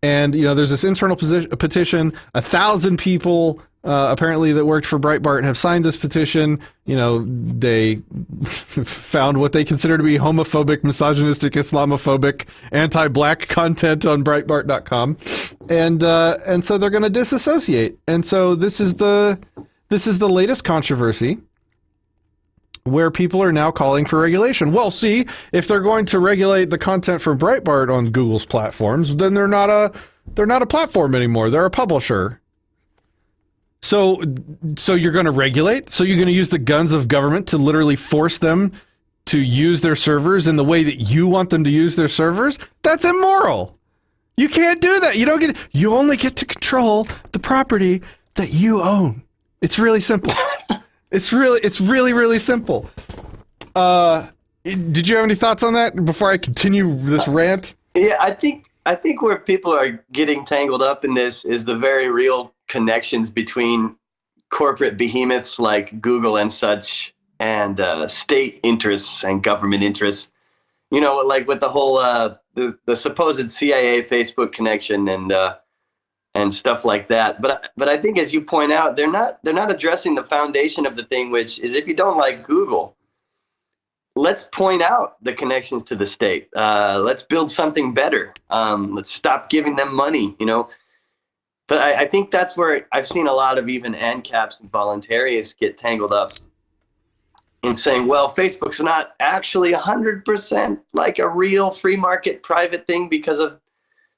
And, there's this internal petition. 1,000 people apparently that worked for Breitbart have signed this petition. They found what they consider to be homophobic, misogynistic, Islamophobic, anti-black content on Breitbart.com. And so they're going to disassociate. And so this is the latest controversy where people are now calling for regulation. Well, see, if they're going to regulate the content from Breitbart on Google's platforms, then they're not a platform anymore. They're a publisher. So you're going to regulate? So you're going to use the guns of government to literally force them to use their servers in the way that you want them to use their servers? That's immoral. You can't do that. You only get to control the property that you own. It's really simple. It's really, really simple. Did you have any thoughts on that before I continue this rant? Yeah, I think where people are getting tangled up in this is the very real connections between corporate behemoths like Google and such and state interests and government interests. Like with the whole the supposed CIA Facebook connection and stuff like that. But I think, as you point out, they're not addressing the foundation of the thing, which is, if you don't like Google, let's point out the connections to the state. Let's build something better. Let's stop giving them money, But I think that's where I've seen a lot of even ANCAPs and voluntarists get tangled up in saying, well, Facebook's not actually 100% like a real free market private thing because of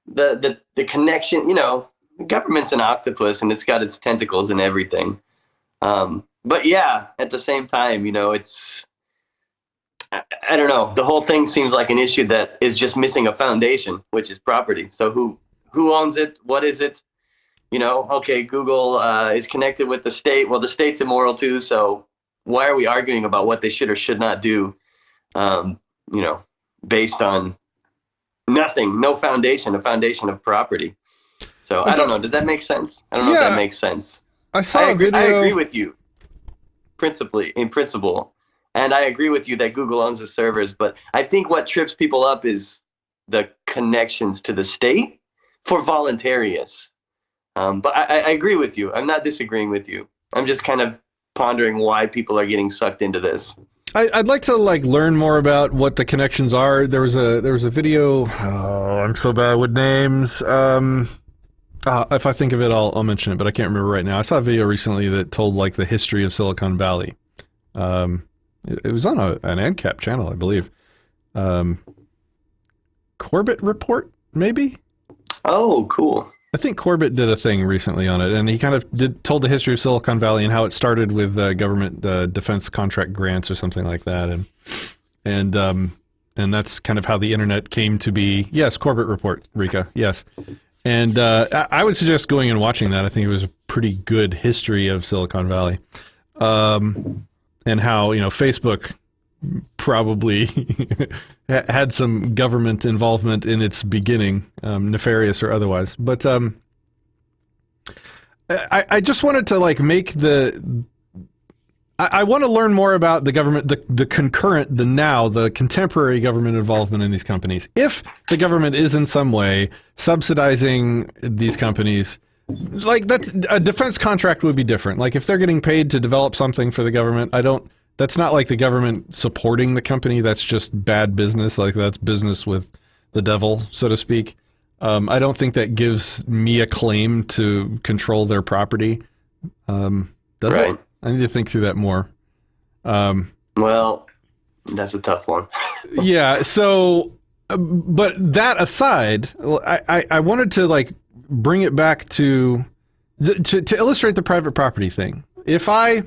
the connection. The government's an octopus and it's got its tentacles and everything. But yeah, at the same time, it's, I don't know. The whole thing seems like an issue that is just missing a foundation, which is property. So who owns it? What is it? Okay, Google is connected with the state. Well, the state's immoral too. So why are we arguing about what they should or should not do? Based on nothing, no foundation, a foundation of property. So I don't know. Does that make sense? I don't know if that makes sense. I agree with you in principle. And I agree with you that Google owns the servers. But I think what trips people up is the connections to the state for voluntarists. But I agree with you. I'm not disagreeing with you. I'm just kind of pondering why people are getting sucked into this. I'd like to like learn more about what the connections are. There was a video. Oh, I'm so bad with names. If I think of it, I'll mention it, but I can't remember right now. I saw a video recently that told like the history of Silicon Valley. It was on an ANCAP channel, I believe. Corbett Report, maybe? Oh, cool. I think Corbett did a thing recently on it, and he kind of told the history of Silicon Valley and how it started with government defense contract grants or something like that, and that's kind of how the internet came to be. Yes, Corbett Report, Rika. Yes, and I would suggest going and watching that. I think it was a pretty good history of Silicon Valley, and how Facebook probably had some government involvement in its beginning, nefarious or otherwise. But I just wanted to like make I want to learn more about the government, the concurrent, the contemporary government involvement in these companies. If the government is in some way subsidizing these companies, like that, a defense contract would be different. Like if they're getting paid to develop something for the government, that's not like the government supporting the company. That's just bad business. Like that's business with the devil, so to speak. I don't think that gives me a claim to control their property. Does it? I need to think through that more. Well, that's a tough one. Yeah. So, but that aside, I wanted to like bring it back to illustrate the private property thing. If I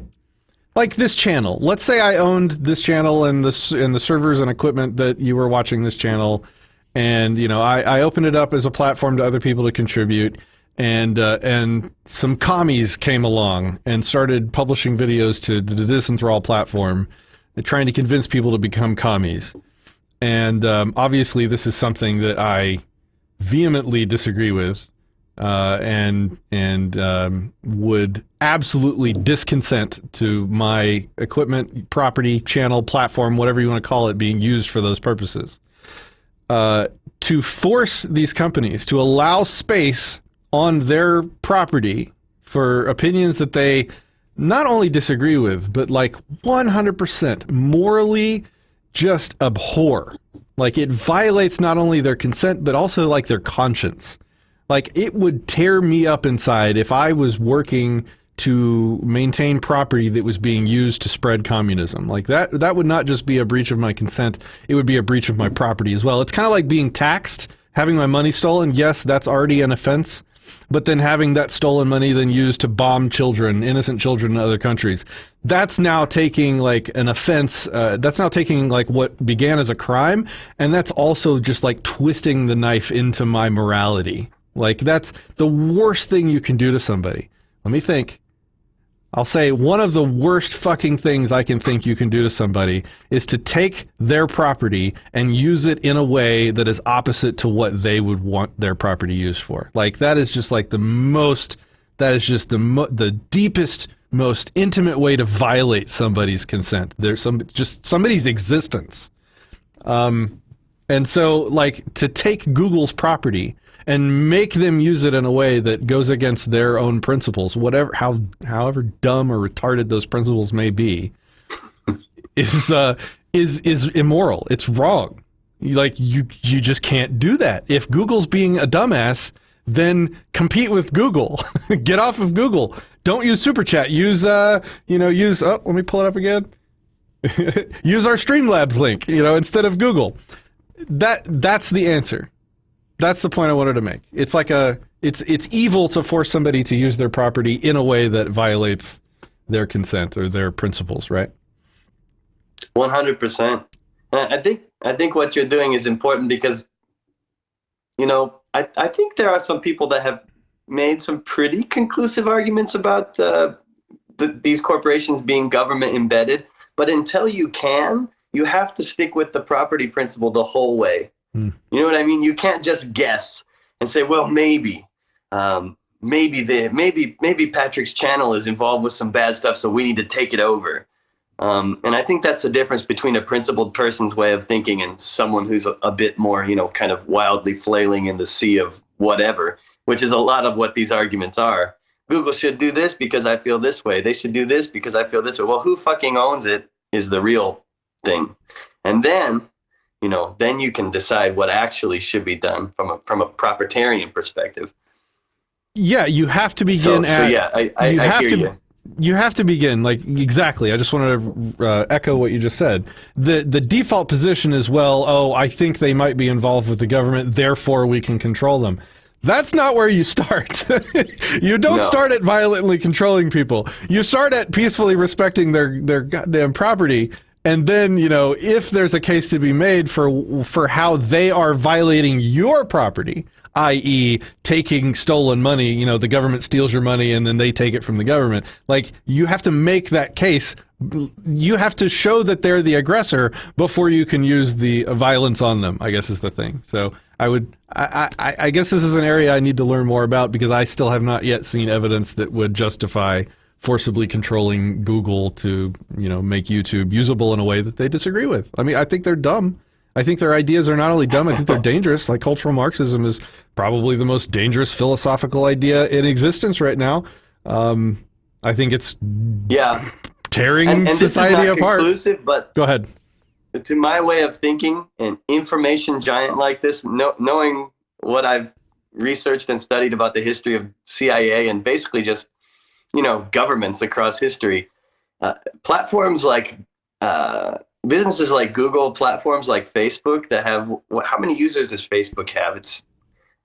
like this channel, let's say I owned this channel and the servers and equipment that you were watching this channel, and I opened it up as a platform to other people to contribute, and some commies came along and started publishing videos to the Disenthrall platform, trying to convince people to become commies. And obviously, this is something that I vehemently disagree with. And would absolutely disconsent to my equipment, property, channel, platform, whatever you want to call it, being used for those purposes. To force these companies to allow space on their property for opinions that they not only disagree with, but like 100% morally just abhor. Like it violates not only their consent, but also like their conscience. Like, it would tear me up inside if I was working to maintain property that was being used to spread communism. Like, that would not just be a breach of my consent, it would be a breach of my property as well. It's kind of like being taxed, having my money stolen. Yes, that's already an offense. But then having that stolen money then used to bomb children, innocent children in other countries, that's now taking like an offense. That's now taking like what began as a crime, and that's also just like twisting the knife into my morality. Like, that's the worst thing you can do to somebody. Let me think. I'll say one of the worst fucking things I can think you can do to somebody is to take their property and use it in a way that is opposite to what they would want their property used for. Like, that is just like the deepest, most intimate way to violate somebody's consent. There's just somebody's existence. And so, like, to take Google's property and make them use it in a way that goes against their own principles, however dumb or retarded those principles may be, is immoral. It's wrong. You just can't do that. If Google's being a dumbass, then compete with Google. Get off of Google. Don't use Super Chat. Use let me pull it up again. Use our Streamlabs link, instead of Google. That's the answer. That's the point I wanted to make. It's like it's evil to force somebody to use their property in a way that violates their consent or their principles, right? 100%. I think what you're doing is important because, I think there are some people that have made some pretty conclusive arguments about these corporations being government embedded. But until you have to stick with the property principle the whole way. You know what I mean? You can't just guess and say, well, maybe Patrick's channel is involved with some bad stuff, so we need to take it over. And I think that's the difference between a principled person's way of thinking and someone who's a bit more, kind of wildly flailing in the sea of whatever, which is a lot of what these arguments are. Google should do this because I feel this way. They should do this because I feel this way. Well, who fucking owns it is the real thing. And then, then you can decide what actually should be done from a propertarian perspective. Yeah, you have to begin I hear you. You have to begin, like, exactly. I just wanted to echo what you just said. The default position is, well, oh, I think they might be involved with the government, therefore we can control them. That's not where you start. You don't start at violently controlling people. You start at peacefully respecting their goddamn property. And then, if there's a case to be made for how they are violating your property, i.e. taking stolen money, the government steals your money and then they take it from the government. Like, you have to make that case. You have to show that they're the aggressor before you can use the violence on them, I guess is the thing. So I guess this is an area I need to learn more about, because I still have not yet seen evidence that would justify forcibly controlling Google to, make YouTube usable in a way that they disagree with. I mean, I think they're dumb. I think their ideas are not only dumb, I think they're dangerous. Like, cultural Marxism is probably the most dangerous philosophical idea in existence right now. I think it's tearing and society this is not apart. Conclusive, but go ahead. To my way of thinking, an information giant like this, knowing what I've researched and studied about the history of CIA and basically just, governments across history, platforms like businesses like Google, platforms like Facebook that have, how many users does Facebook have?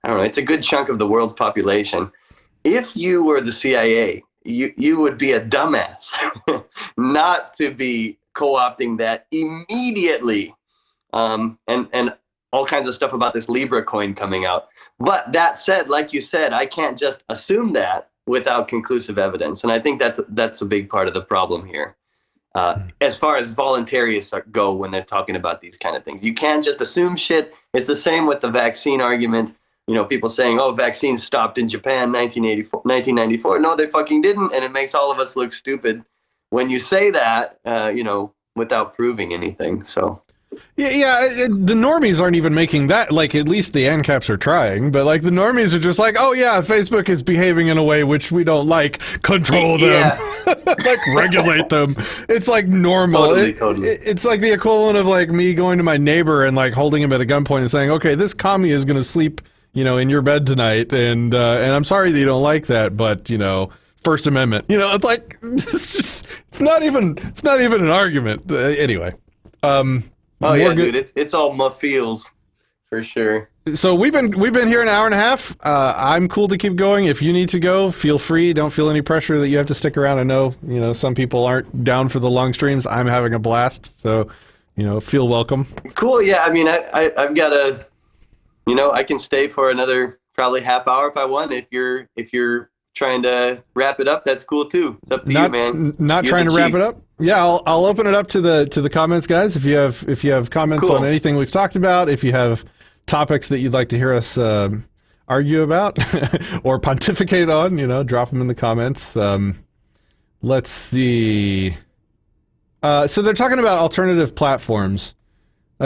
I don't know, it's a good chunk of the world's population. If you were the CIA, you would be a dumbass not to be co-opting that immediately. And all kinds of stuff about this Libra coin coming out. But that said, like you said, I can't just assume that without conclusive evidence. And I think that's a big part of the problem here. As far as voluntarists go when they're talking about these kind of things, you can't just assume shit. It's the same with the vaccine argument. People saying, oh, vaccines stopped in Japan 1994. No, they fucking didn't. And it makes all of us look stupid when you say that, without proving anything. So. Yeah, the normies aren't even making that, like, at least the ANCAPs are trying, but, like, the normies are just like, oh, yeah, Facebook is behaving in a way which we don't like, control them, like, regulate them. It's, like, normal. Totally. It's like the equivalent of, like, me going to my neighbor and, like, holding him at a gunpoint and saying, okay, this commie is going to sleep, in your bed tonight, and I'm sorry that you don't like that, but, First Amendment. It's like, it's not even an argument. Anyway. Oh yeah, dude, it's all my feels for sure. So we've been here an hour and a half. I'm cool to keep going. If you need to go, feel free. Don't feel any pressure that you have to stick around. I know, some people aren't down for the long streams. I'm having a blast, so feel welcome. Cool. Yeah, I mean, I've got I can stay for another probably half hour if I want. If you're trying to wrap it up, that's cool too. It's up to you, man. Not You're trying to the wrap chief. it up. Yeah, I'll open it up to the comments, guys. If you have comments Cool. on anything we've talked about, if you have topics that you'd like to hear us argue about or pontificate on, drop them in the comments. Let's see. So they're talking about alternative platforms.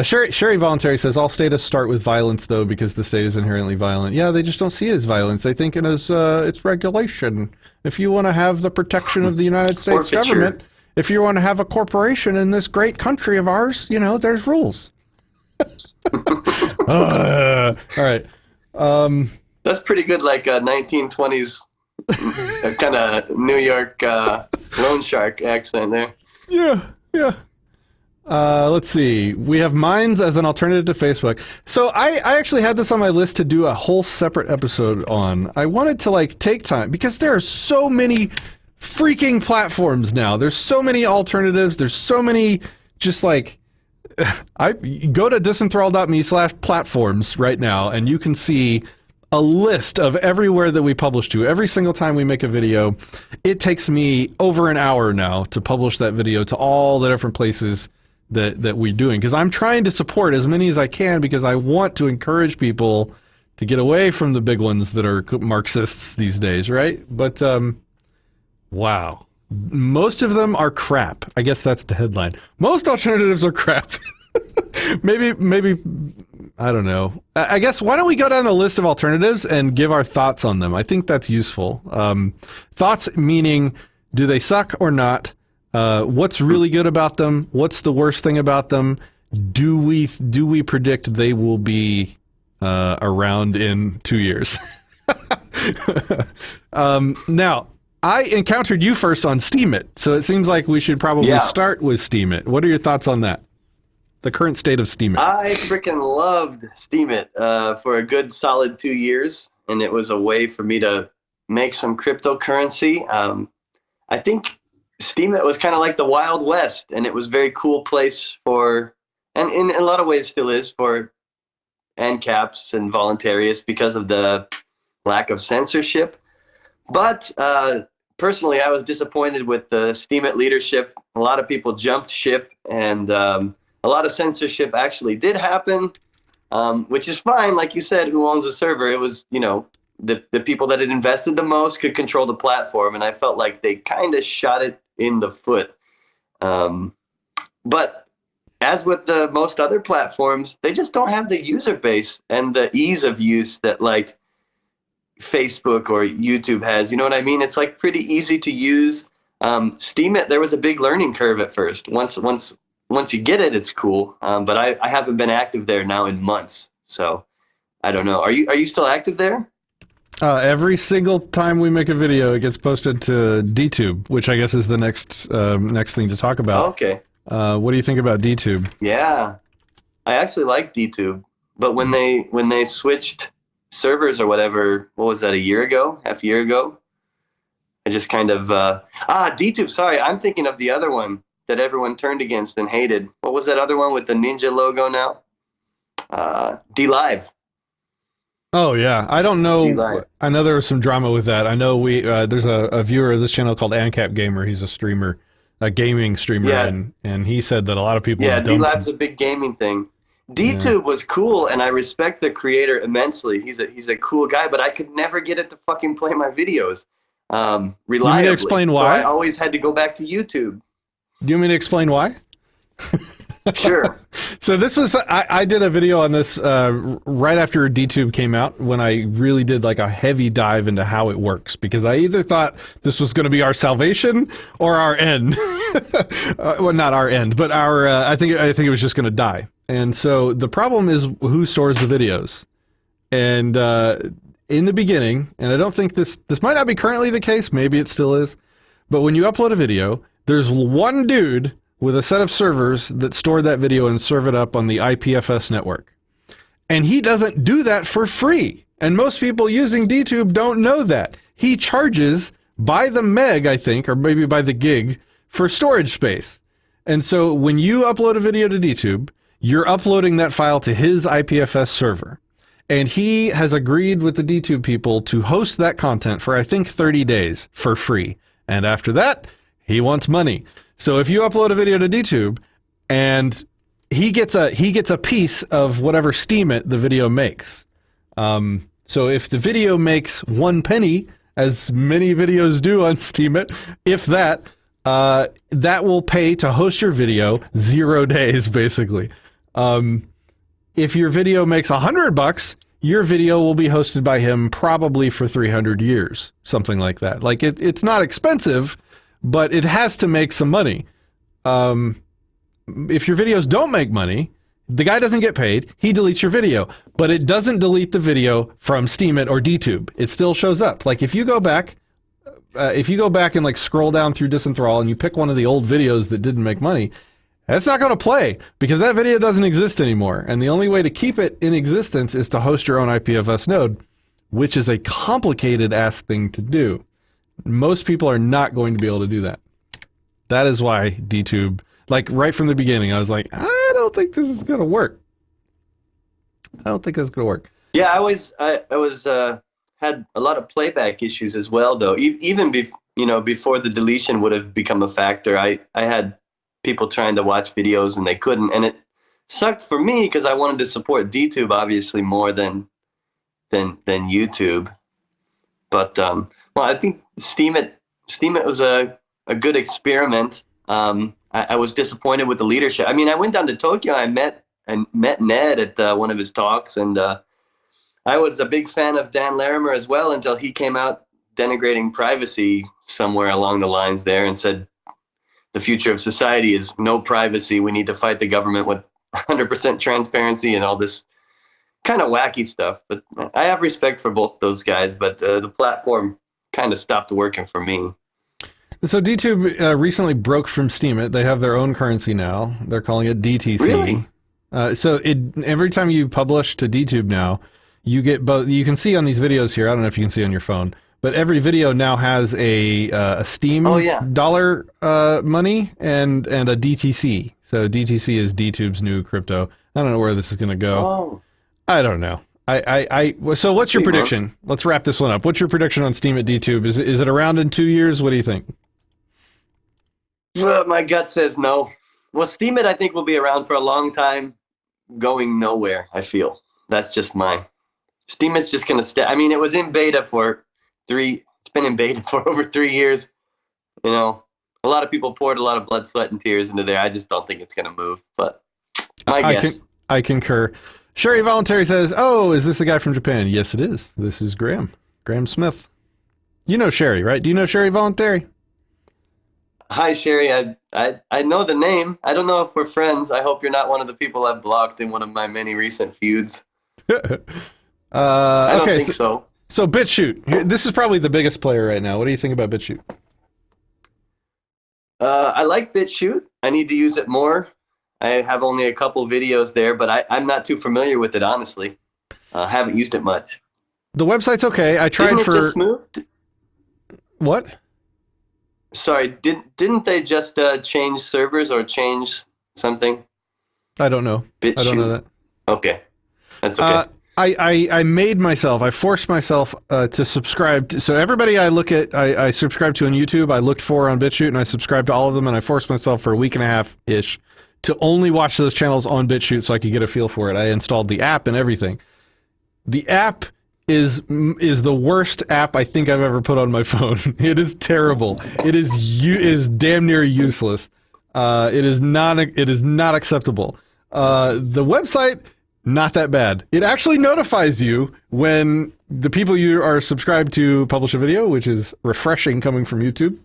Sherry Voluntary says, all statists start with violence, though, because the state is inherently violent. Yeah, they just don't see it as violence. They think it as it's regulation. If you want to have the protection of the United States Forfeiture. government, if you want to have a corporation in this great country of ours, there's rules. All right. That's pretty good, like 1920s kind of New York loan shark accent there. Yeah. Let's see. We have Minds as an alternative to Facebook. So I actually had this on my list to do a whole separate episode on. I wanted to take time because there are so many freaking platforms now. There's so many alternatives. There's so many just I go to disenthrall.me/platforms right now and you can see a list of everywhere that we publish to. Every single time we make a video, it takes me over an hour now to publish that video to all the different places that we're doing, because I'm trying to support as many as I can because I want to encourage people to get away from the big ones that are Marxists these days, right? But wow, most of them are crap. I guess that's the headline. Most alternatives are crap. maybe I don't know. I guess why don't we go down the list of alternatives and give our thoughts on them? I think that's useful. Thoughts meaning, do they suck or not? What's really good about them? What's the worst thing about them? Do we predict they will be around in 2 years? Now, I encountered you first on Steemit, so it seems like we should probably start with Steemit. What are your thoughts on that? The current state of Steemit. I freaking loved Steemit for a good solid 2 years, and it was a way for me to make some cryptocurrency. I think Steemit was kind of like the Wild West, and it was a very cool place for, and in a lot of ways still is, for ANCAPs and voluntarists because of the lack of censorship. But personally, I was disappointed with the Steemit leadership. A lot of people jumped ship, and a lot of censorship actually did happen, which is fine. Like you said, who owns the server? It was, the people that had invested the most could control the platform, and I felt like they kind of shot it in the foot. But as with the most other platforms, they just don't have the user base and the ease of use that like Facebook or YouTube has. You know what I mean? It's like pretty easy to use. Steemit, there was a big learning curve at first. Once you get it, it's cool. But I haven't been active there now in months, so I don't know. Are you still active there? Every single time we make a video, it gets posted to DTube, which I guess is the next thing to talk about. Oh, okay. What do you think about DTube? Yeah, I actually like DTube, but when they switched servers or whatever, what was that, half a year ago? I just kind of DTube. Sorry, I'm thinking of the other one that everyone turned against and hated. What was that other one with the ninja logo now? DLive. Oh yeah, I don't know. DLive. I know there was some drama with that. I know there's a viewer of this channel called ANCAP Gamer. He's a streamer, a gaming streamer, and he said that a lot of people. Yeah, DLive's a big gaming thing. DTube was cool, and I respect the creator immensely. He's a cool guy, but I could never get it to fucking play my videos reliably. You want me to explain why? So I always had to go back to YouTube. Do you want me to explain why? Sure. So this was, I did a video on this right after DTube came out, when I really did like a heavy dive into how it works, because I either thought this was going to be our salvation or our end. Well, not our end, but our, I think it was just going to die. And so the problem is who stores the videos. And in the beginning, and I don't think this might not be currently the case, maybe it still is, but when you upload a video, there's one dude with a set of servers that store that video and serve it up on the IPFS network. And he doesn't do that for free. And most people using DTube don't know that. He charges by the meg, I think, or maybe by the gig, for storage space. And so when you upload a video to DTube, you're uploading that file to his IPFS server. And he has agreed with the DTube people to host that content for, I think, 30 days for free. And after that, he wants money. So if you upload a video to DTube and he gets a piece of whatever Steemit the video makes. So if the video makes 1 penny, as many videos do on Steemit, if that will pay to host your video 0 days, basically. If your video makes $100, your video will be hosted by him probably for 300 years, something like that. Like it's not expensive, but it has to make some money. If your videos don't make money, the guy doesn't get paid. He deletes your video, but it doesn't delete the video from Steemit or DTube. It still shows up. Like if you go back and like scroll down through Disenthrall and you pick one of the old videos that didn't make money, that's not going to play because that video doesn't exist anymore. And the only way to keep it in existence is to host your own IPFS node, which is a complicated ass thing to do. Most people are not going to be able to do that. That is why DTube, like right from the beginning, I was like, I don't think this is going to work. I don't think that's going to work. Yeah, I was had a lot of playback issues as well, though. Even before the deletion would have become a factor, I had people trying to watch videos and they couldn't, and it sucked for me because I wanted to support DTube obviously more than YouTube. But well, I think Steemit was a good experiment. I was disappointed with the leadership. I mean, I went down to Tokyo. I met Ned at one of his talks, and I was a big fan of Dan Larimer as well until he came out denigrating privacy somewhere along the lines there and said the future of society is no privacy. We need to fight the government with 100% transparency and all this kind of wacky stuff. But I have respect for both those guys, but the platform kind of stopped working for me. So DTube recently broke from Steemit. They have their own currency now. They're calling it DTC. Really? So every time you publish to DTube now, you get both. You can see on these videos here. I don't know if you can see on your phone, but every video now has a Steam dollar money and a DTC. So DTC is DTube's new crypto. I don't know where this is going to go. Oh. I don't know. So what's your prediction? Let's wrap this one up. What's your prediction on Steam at DTube? Is it around in 2 years? What do you think? My gut says no. Well, Steemit, I think, will be around for a long time, going nowhere, I feel. That's just my... Steemit's just going to stay. I mean, it was in beta for it's been in beta for over 3 years. You know, a lot of people poured a lot of blood, sweat, and tears into there. I just don't think it's going to move, but my guess. I concur. Sherry Voluntary says, oh, is this the guy from Japan? Yes, it is. This is Graham Smith. You know Sherry, right? Do you know Sherry Voluntary? Hi, Sherry. I know the name. I don't know if we're friends. I hope you're not one of the people I've blocked in one of my many recent feuds. I don't think so. So BitChute. This is probably the biggest player right now. What do you think about BitChute? I like BitChute. I need to use it more. I have only a couple videos there, but I'm not too familiar with it, honestly. Haven't used it much. The website's okay. I tried Didn't it just move? What? Sorry, didn't they just change servers or change something? I don't know. BitChute. I don't know that. Okay. That's okay. I forced myself to subscribe. So everybody I subscribe to on YouTube, I looked for on BitChute, and I subscribed to all of them, and I forced myself for a week and a half-ish to only watch those channels on BitChute so I could get a feel for it. I installed the app and everything. The app is the worst app I think I've ever put on my phone. It is terrible. It is damn near useless. It is not acceptable. The website, not that bad. It actually notifies you when the people you are subscribed to publish a video, which is refreshing coming from YouTube.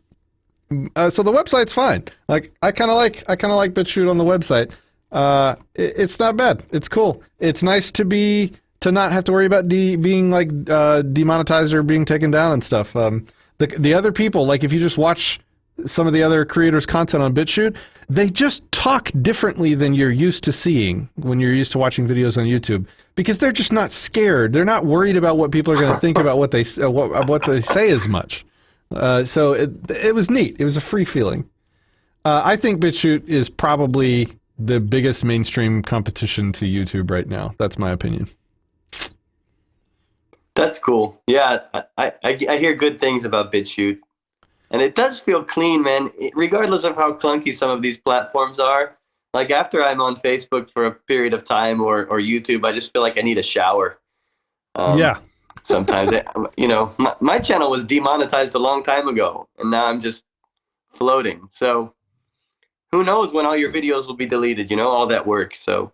So the website's fine. Like I kind of like BitChute on the website. It's not bad. It's cool. It's nice to not have to worry about being like demonetized or being taken down and stuff. The other people, like if you just watch some of the other creators' content on BitChute, they just talk differently than you're used to seeing when you're used to watching videos on YouTube, because they're just not scared. They're not worried about what people are going to think about what they say as much. So it was neat. It was a free feeling. I think BitChute is probably the biggest mainstream competition to YouTube right now. That's my opinion. That's cool. Yeah, I hear good things about BitChute. And it does feel clean, man, regardless of how clunky some of these platforms are. Like after I'm on Facebook for a period of time or YouTube, I just feel like I need a shower. Yeah. Sometimes, my channel was demonetized a long time ago, and now I'm just floating. So who knows when all your videos will be deleted, all that work. So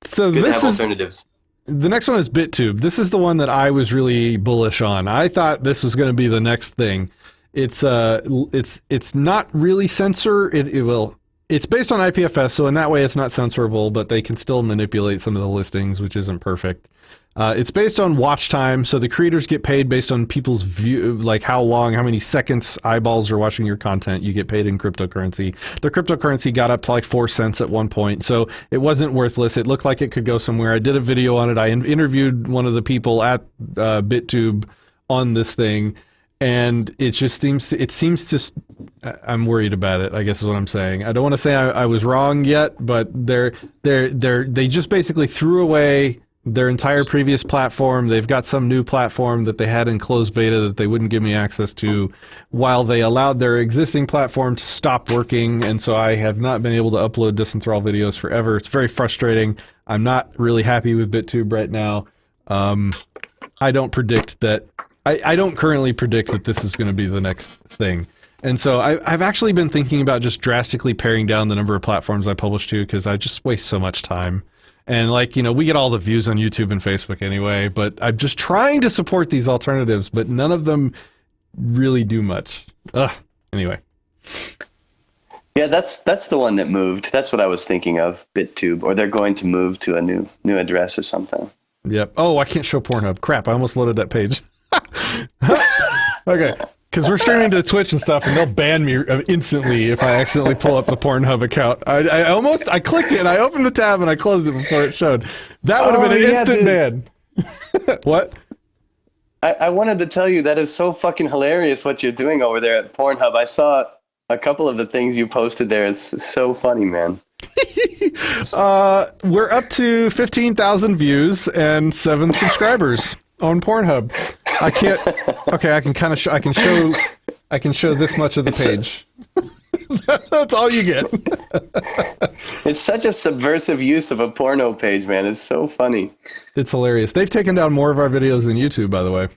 good to have alternatives. The next one is BitTube. This is the one that I was really bullish on. I thought this was going to be the next thing. It's not really it's based on IPFS, so in that way it's not censorable, but they can still manipulate some of the listings, which isn't perfect. It's based on watch time, so the creators get paid based on people's view, like how many seconds eyeballs are watching your content. You get paid in cryptocurrency. The cryptocurrency got up to like 4 cents at one point, so it wasn't worthless. It looked like it could go somewhere. I did a video on it. I interviewed one of the people at BitTube on this thing, and it just seems to. I'm worried about it, I guess is what I'm saying. I don't want to say I was wrong yet, but they just basically threw away their entire previous platform. They've got some new platform that they had in closed beta that they wouldn't give me access to, while they allowed their existing platform to stop working, and so I have not been able to upload Disenthrall videos forever. It's very frustrating. I'm not really happy with BitTube right now. I don't currently predict that this is going to be the next thing. And so I've actually been thinking about just drastically paring down the number of platforms I publish to, because I just waste so much time. And we get all the views on YouTube and Facebook anyway, but I'm just trying to support these alternatives, but none of them really do much. Anyway. Yeah, that's the one that moved. That's what I was thinking of, BitTube, or they're going to move to a new address or something. Yep. Oh, I can't show Pornhub. Crap, I almost loaded that page. Okay, because we're streaming to Twitch and stuff, and they'll ban me instantly if I accidentally pull up the Pornhub account. I clicked it, I opened the tab, and I closed it before it showed. That would have been an instant ban. What? I wanted to tell you that is so fucking hilarious what you're doing over there at Pornhub. I saw a couple of the things you posted there. It's so funny, man. We're up to 15,000 views and 7 subscribers on Pornhub. I can't. Okay, I can kind of. I can show this much of the page. That's all you get. It's such a subversive use of a porno page, man. It's so funny. It's hilarious. They've taken down more of our videos than YouTube, by the way.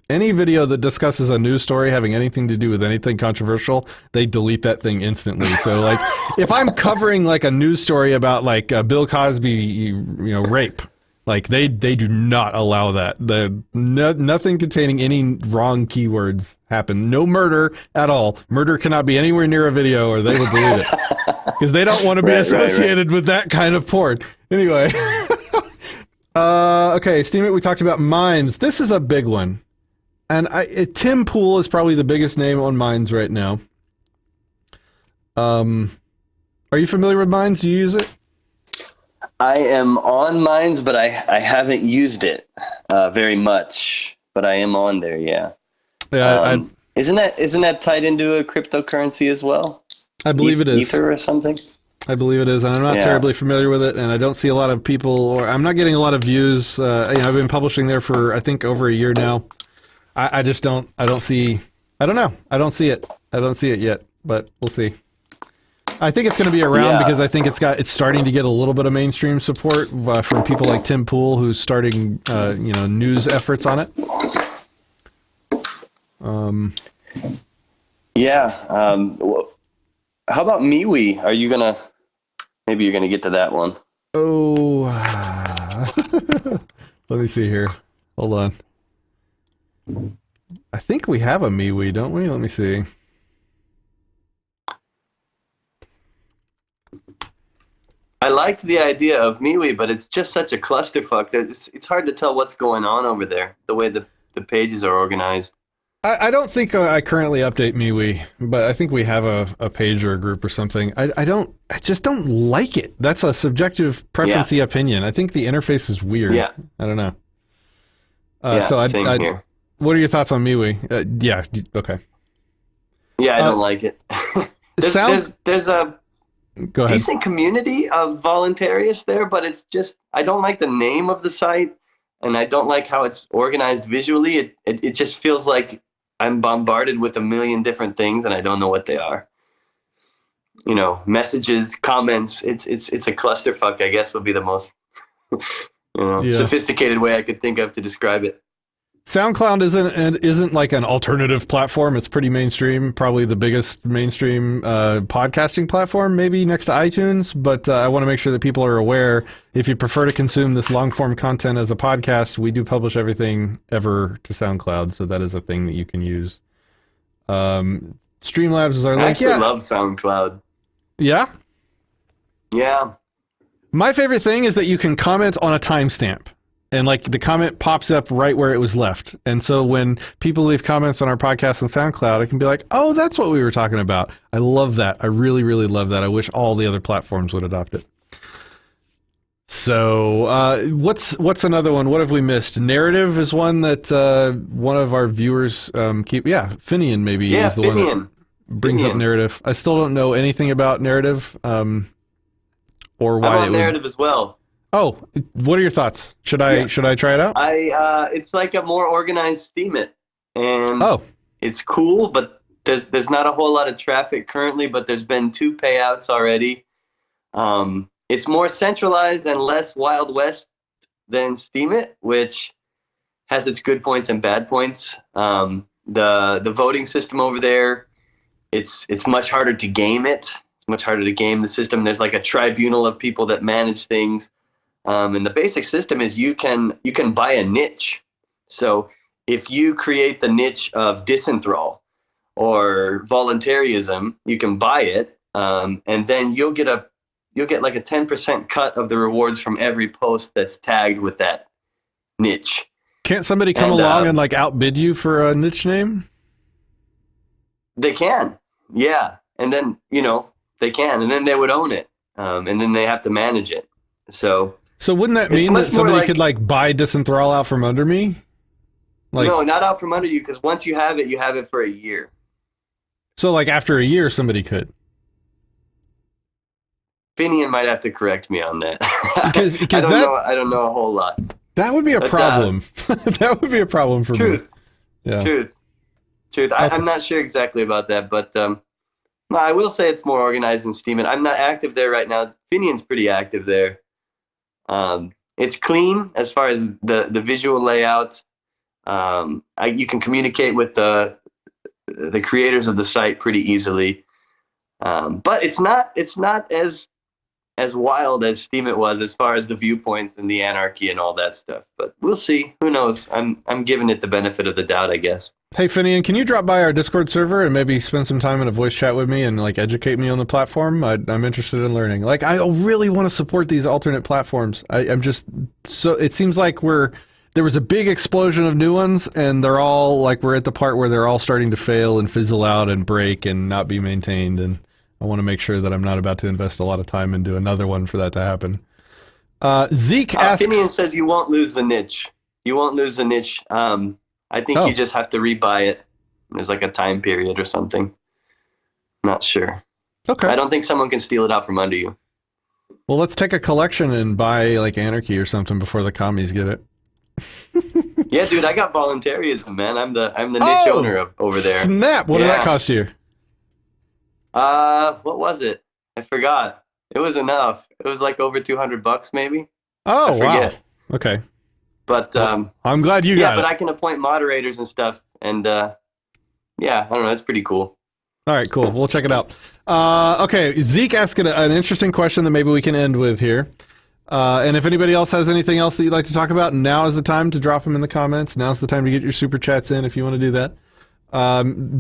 Any video that discusses a news story having anything to do with anything controversial, they delete that thing instantly. So, like, if I'm covering like a news story about like Bill Cosby, rape, like they do not allow that. Nothing containing any wrong keywords happen. No murder at all. Murder cannot be anywhere near a video, or they will delete it because they don't want to be associated with that kind of porn. Anyway, okay, Steam It. We talked about Minds. This is a big one. And Tim Pool is probably the biggest name on Minds right now. Are you familiar with Minds? Do you use it? I am on Minds, but I haven't used it very much. But I am on there, yeah. Yeah. Isn't that tied into a cryptocurrency as well? I believe it is. Ether or something? I believe it is, and I'm not terribly familiar with it, and I don't see a lot of people, or I'm not getting a lot of views. I've been publishing there for, I think, over a year now. I just don't see it. I don't see it yet, but we'll see. I think it's going to be around because I think it's starting to get a little bit of mainstream support from people like Tim Pool, who's starting, news efforts on it. How about MeWe? Are you gonna? Maybe you're gonna get to that one. Oh, let me see here. Hold on. I think we have a MeWe, don't we? Let me see. I liked the idea of MeWe, but it's just such a clusterfuck. It's hard to tell what's going on over there, the way the pages are organized. I don't think I currently update MeWe, but I think we have a page or a group or something. I just don't like it. That's a subjective preference-y opinion. I think the interface is weird. Yeah. I don't know. Same here. What are your thoughts on MeWe? Okay. Yeah, I don't like it. There's a Go ahead. decent community of voluntarists there, but it's just, I don't like the name of the site, and I don't like how it's organized visually. It just feels like I'm bombarded with a million different things, and I don't know what they are. Messages, comments. It's a clusterfuck, I guess, would be the most sophisticated way I could think of to describe it. SoundCloud isn't like an alternative platform. It's pretty mainstream, probably the biggest mainstream podcasting platform, maybe next to iTunes. But I want to make sure that people are aware, if you prefer to consume this long-form content as a podcast, we do publish everything ever to SoundCloud, so that is a thing that you can use. Streamlabs is our link. I actually love SoundCloud. Yeah? Yeah. My favorite thing is that you can comment on a timestamp. And like the comment pops up right where it was left. And so when people leave comments on our podcast on SoundCloud, I can be like, oh, that's what we were talking about. I love that. I really, really love that. I wish all the other platforms would adopt it. So what's another one? What have we missed? Narrative is one that one of our viewers keep. Yeah, Finian maybe is the one that brings up Narrative. I still don't know anything about Narrative or why I'm on Narrative as well. Oh, what are your thoughts? Should I try it out? It's like a more organized Steam It, and it's cool, but there's not a whole lot of traffic currently. But there's been 2 payouts already. It's more centralized and less Wild West than Steam It, which has its good points and bad points. The voting system over there, it's much harder to game it. It's much harder to game the system. There's like a tribunal of people that manage things. And the basic system is you can buy a niche. So if you create the niche of Disenthrall or voluntarism, you can buy it. and then you'll get like a 10% cut of the rewards from every post that's tagged with that niche. Can't somebody come along and like outbid you for a niche name? They can, yeah. And then, they can, and then they would own it. And then they have to manage it. So wouldn't that mean that somebody could like buy Disenthrall out from under me? Like, no, not out from under you, because once you have it for a year. So like after a year, somebody could. Finian might have to correct me on that. Because I don't know a whole lot. That would be a problem. That would be a problem for me. Yeah. Truth. I'm not sure exactly about that, but no, I will say it's more organized than Steam, and I'm not active there right now. Finian's pretty active there. It's clean as far as the visual layout. You can communicate with the creators of the site pretty easily, but it's not as wild as Steam it was as far as the viewpoints and the anarchy and all that stuff. But we'll see. Who knows? I'm giving it the benefit of the doubt, I guess. Hey, Finian, can you drop by our Discord server and maybe spend some time in a voice chat with me and like educate me on the platform? I'm interested in learning. Like, I really want to support these alternate platforms. I'm just so it seems like there was a big explosion of new ones, and they're all like we're at the part where they're all starting to fail and fizzle out and break and not be maintained. And I want to make sure that I'm not about to invest a lot of time into another one for that to happen. Zeke asks... Finian says you won't lose the niche. You won't lose the niche. I think you just have to rebuy it. There's like a time period or something. Not sure. Okay. I don't think someone can steal it out from under you. Well, let's take a collection and buy like Anarchy or something before the commies get it. Yeah, dude, I got voluntarism, man. I'm the niche owner over there. Snap! What did that cost you? What was it? I forgot. It was enough. It was like over $200 maybe. Oh, wow. Okay. But I'm glad you got it. Yeah, but I can appoint moderators and stuff, and yeah, I don't know. It's pretty cool. All right, cool. We'll check it out. Okay, Zeke asked an interesting question that maybe we can end with here. And if anybody else has anything else that you'd like to talk about, now is the time to drop them in the comments. Now's the time to get your super chats in if you want to do that.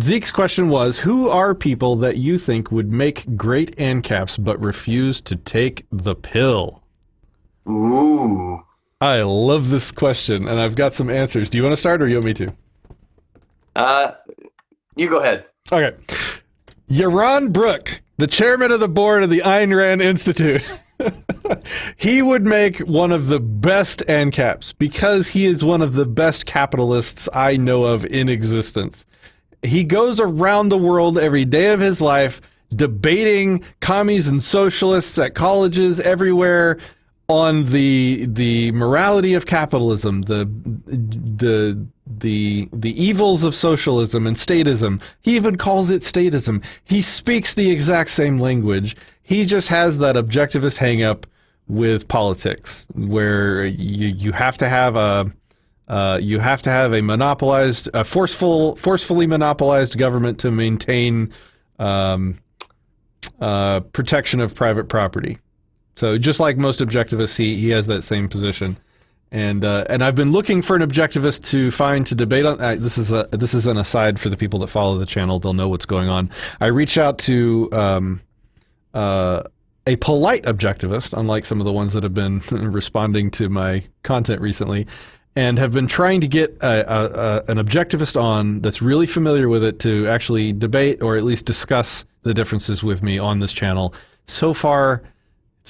Zeke's question was, who are people that you think would make great ANCAPs but refuse to take the pill? Ooh. I love this question, and I've got some answers. Do you want to start, or you want me to? You go ahead. Okay. Yaron Brook, the chairman of the board of the Ayn Rand Institute. He would make one of the best ANCAPs because he is one of the best capitalists I know of in existence. He goes around the world every day of his life debating commies and socialists at colleges everywhere on the morality of capitalism, the evils of socialism and statism. He even calls it statism. He speaks the exact same language. He just has that objectivist hang-up with politics, where you have to have a monopolized, forcefully monopolized government to maintain protection of private property. So just like most objectivists, he has that same position. And I've been looking for an objectivist to find to debate on. This is an aside for the people that follow the channel. They'll know what's going on. I reach out to a polite objectivist, unlike some of the ones that have been responding to my content recently, and have been trying to get an objectivist on that's really familiar with it to actually debate or at least discuss the differences with me on this channel. So far,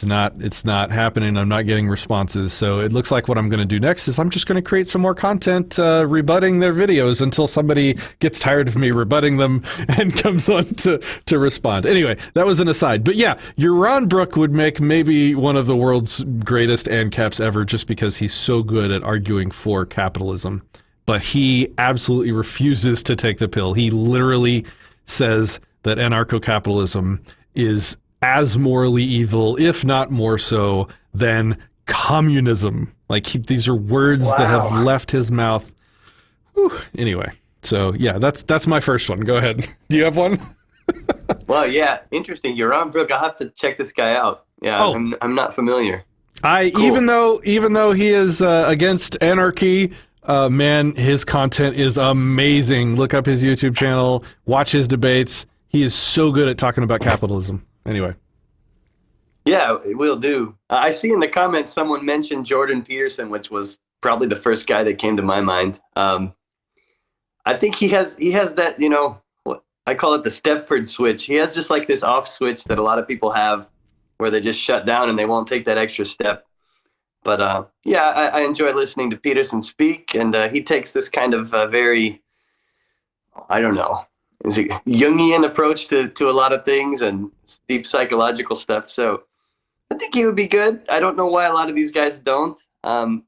it's not happening. I'm not getting responses. So it looks like what I'm going to do next is I'm just going to create some more content rebutting their videos until somebody gets tired of me rebutting them and comes on to respond. Anyway, that was an aside. But yeah, Yaron Brook would make maybe one of the world's greatest ANCAPs ever just because he's so good at arguing for capitalism. But he absolutely refuses to take the pill. He literally says that anarcho-capitalism is as morally evil, if not more so, than communism. Like, these are words that have left his mouth. Whew. Anyway, so yeah, that's my first one. Go ahead. Do you have one? Well, yeah, interesting. Yaron Brook, I'll have to check this guy out. Yeah, I'm not familiar. Cool. Even though he is against anarchy, man, his content is amazing. Look up his YouTube channel, watch his debates. He is so good at talking about capitalism. Anyway. Yeah, it will do. I see in the comments someone mentioned Jordan Peterson, which was probably the first guy that came to my mind. I think he has that, what I call it the Stepford switch. He has just like this off switch that a lot of people have where they just shut down and they won't take that extra step. But I enjoy listening to Peterson speak, and he takes this kind of very, I don't know, is it Jungian approach to a lot of things and deep psychological stuff. So I think he would be good. I don't know why a lot of these guys don't.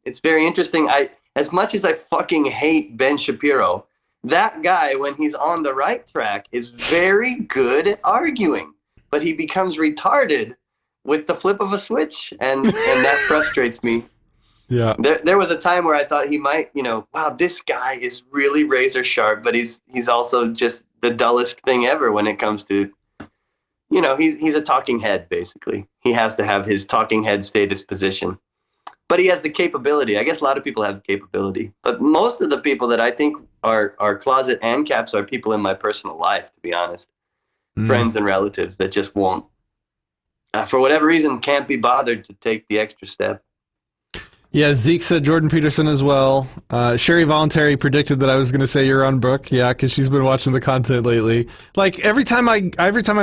It's very interesting. As much as I fucking hate Ben Shapiro, that guy, when he's on the right track, is very good at arguing, but he becomes retarded with the flip of a switch, and that frustrates me. Yeah. There was a time where I thought he might, wow, this guy is really razor sharp, but he's also just the dullest thing ever when it comes to, he's a talking head, basically. He has to have his talking head status position. But he has the capability. I guess a lot of people have the capability. But most of the people that I think are closet ANCAPs are people in my personal life, to be honest. Friends and relatives that just won't, for whatever reason, can't be bothered to take the extra step. Yeah, Zeke said Jordan Peterson as well. Sherry Voluntary predicted that I was going to say you're on Brooke. Yeah, because she's been watching the content lately. Like every time I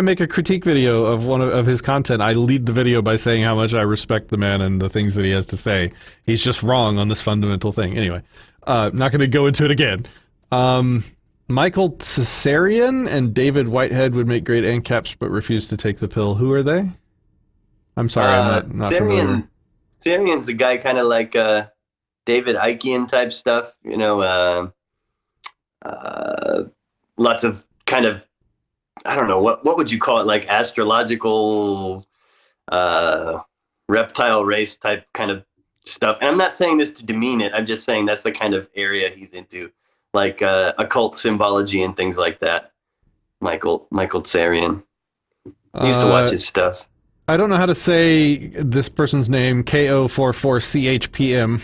make a critique video of one of his content, I lead the video by saying how much I respect the man and the things that he has to say. He's just wrong on this fundamental thing. Anyway, not going to go into it again. Michael Cesarian and David Whitehead would make great ANCAPs, but refuse to take the pill. Who are they? I'm sorry, I'm not familiar. Syrian's a guy kind of like David Ickean type stuff, lots of kind of, I don't know, what would you call it, like astrological reptile race type kind of stuff. And I'm not saying this to demean it. I'm just saying that's the kind of area he's into, like occult symbology and things like that. Michael Tsarian. I used to watch his stuff. I don't know how to say this person's name. KO44CHPM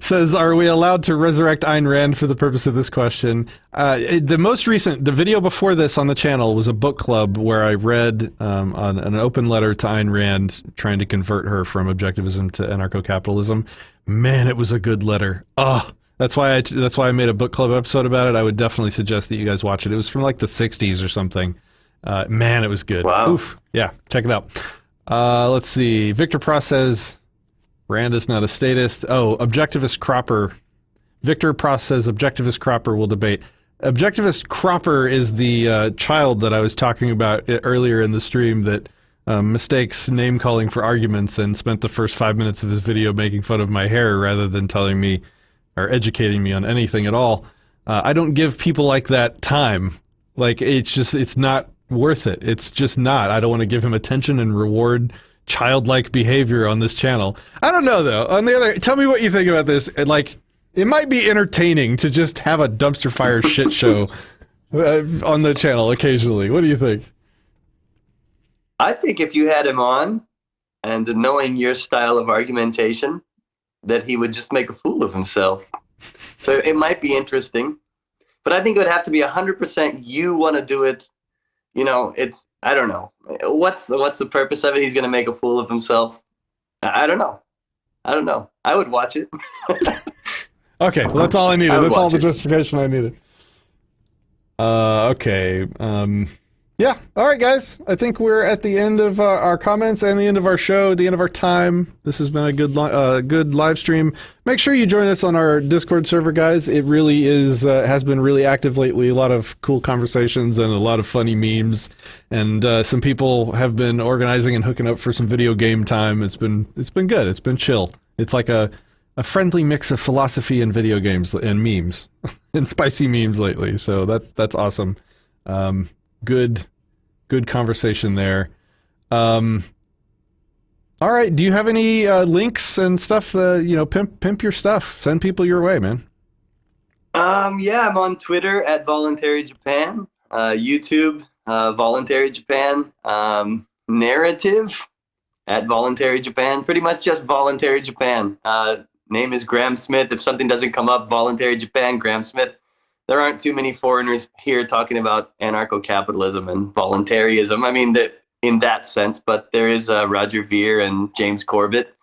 says, "Are we allowed to resurrect Ayn Rand for the purpose of this question?" The video before this on the channel was a book club where I read on an open letter to Ayn Rand, trying to convert her from objectivism to anarcho-capitalism. Man, it was a good letter. Oh, that's why I made a book club episode about it. I would definitely suggest that you guys watch it. It was from like the 60s or something. Man, it was good. Wow. Oof. Yeah, check it out. Let's see. Victor Pross says, Rand is not a statist. Oh, objectivist Cropper. Victor Pross says, objectivist Cropper will debate. Objectivist Cropper is the child that I was talking about earlier in the stream that mistakes name-calling for arguments and spent the first 5 minutes of his video making fun of my hair rather than telling me or educating me on anything at all. I don't give people like that time. Like, it's not worth it. It's just not. I don't want to give him attention and reward childlike behavior on this channel. I don't know, though. On the other, tell me what you think about this. And, like, it might be entertaining to just have a dumpster fire shit show on the channel occasionally. What do you think? I think if you had him on, and knowing your style of argumentation, that he would just make a fool of himself. So it might be interesting. But I think it would have to be 100% you want to do it. It's, I don't know. What's the purpose of it? He's going to make a fool of himself. I don't know. I would watch it. Okay, well, that's all I needed. That's all the justification I needed. Okay. Yeah. All right, guys. I think we're at the end of our comments and the end of our show, the end of our time. This has been a good live stream. Make sure you join us on our Discord server, guys. It really has been really active lately. A lot of cool conversations and a lot of funny memes. And some people have been organizing and hooking up for some video game time. It's been good. It's been chill. It's like a friendly mix of philosophy and video games and memes and spicy memes lately. So that's awesome. Good conversation there. All right. Do you have any links and stuff? Pimp your stuff. Send people your way, man. Yeah, I'm on Twitter at Voluntary Japan, YouTube, Voluntary Japan, Narrative at Voluntary Japan. Pretty much just Voluntary Japan. Name is Graham Smith. If something doesn't come up, Voluntary Japan, Graham Smith. There aren't too many foreigners here talking about anarcho-capitalism and voluntarism. I mean, that in that sense, but there is Roger Ver and James Corbett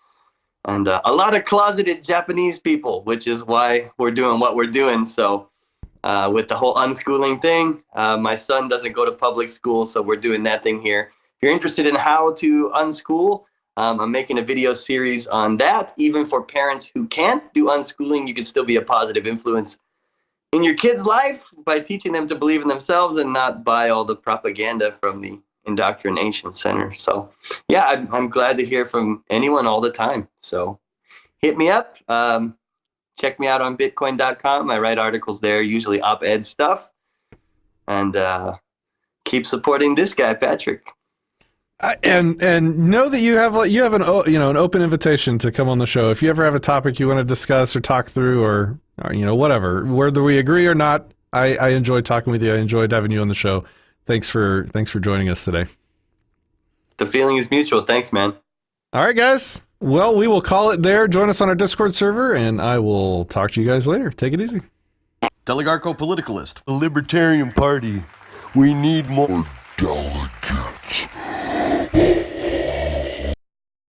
and a lot of closeted Japanese people, which is why we're doing what we're doing. So with the whole unschooling thing, my son doesn't go to public school, so we're doing that thing here. If you're interested in how to unschool, I'm making a video series on that. Even for parents who can't do unschooling, you can still be a positive influence in your kid's life by teaching them to believe in themselves and not buy all the propaganda from the indoctrination center. So yeah, I'm glad to hear from anyone all the time. So hit me up. Check me out on bitcoin.com. I write articles there, usually op-ed stuff. And keep supporting this guy, Patrick. And know that you have an open invitation to come on the show if you ever have a topic you want to discuss or talk through or whatever, whether we agree or not. I enjoy talking with you. I enjoyed having you on the show. Thanks for joining us today. The feeling is mutual. Thanks, man. All right, guys. Well, we will call it there. Join us on our Discord server, and I will talk to you guys later. Take it easy. Delegarco-politicalist. The Libertarian Party. We need more delegates.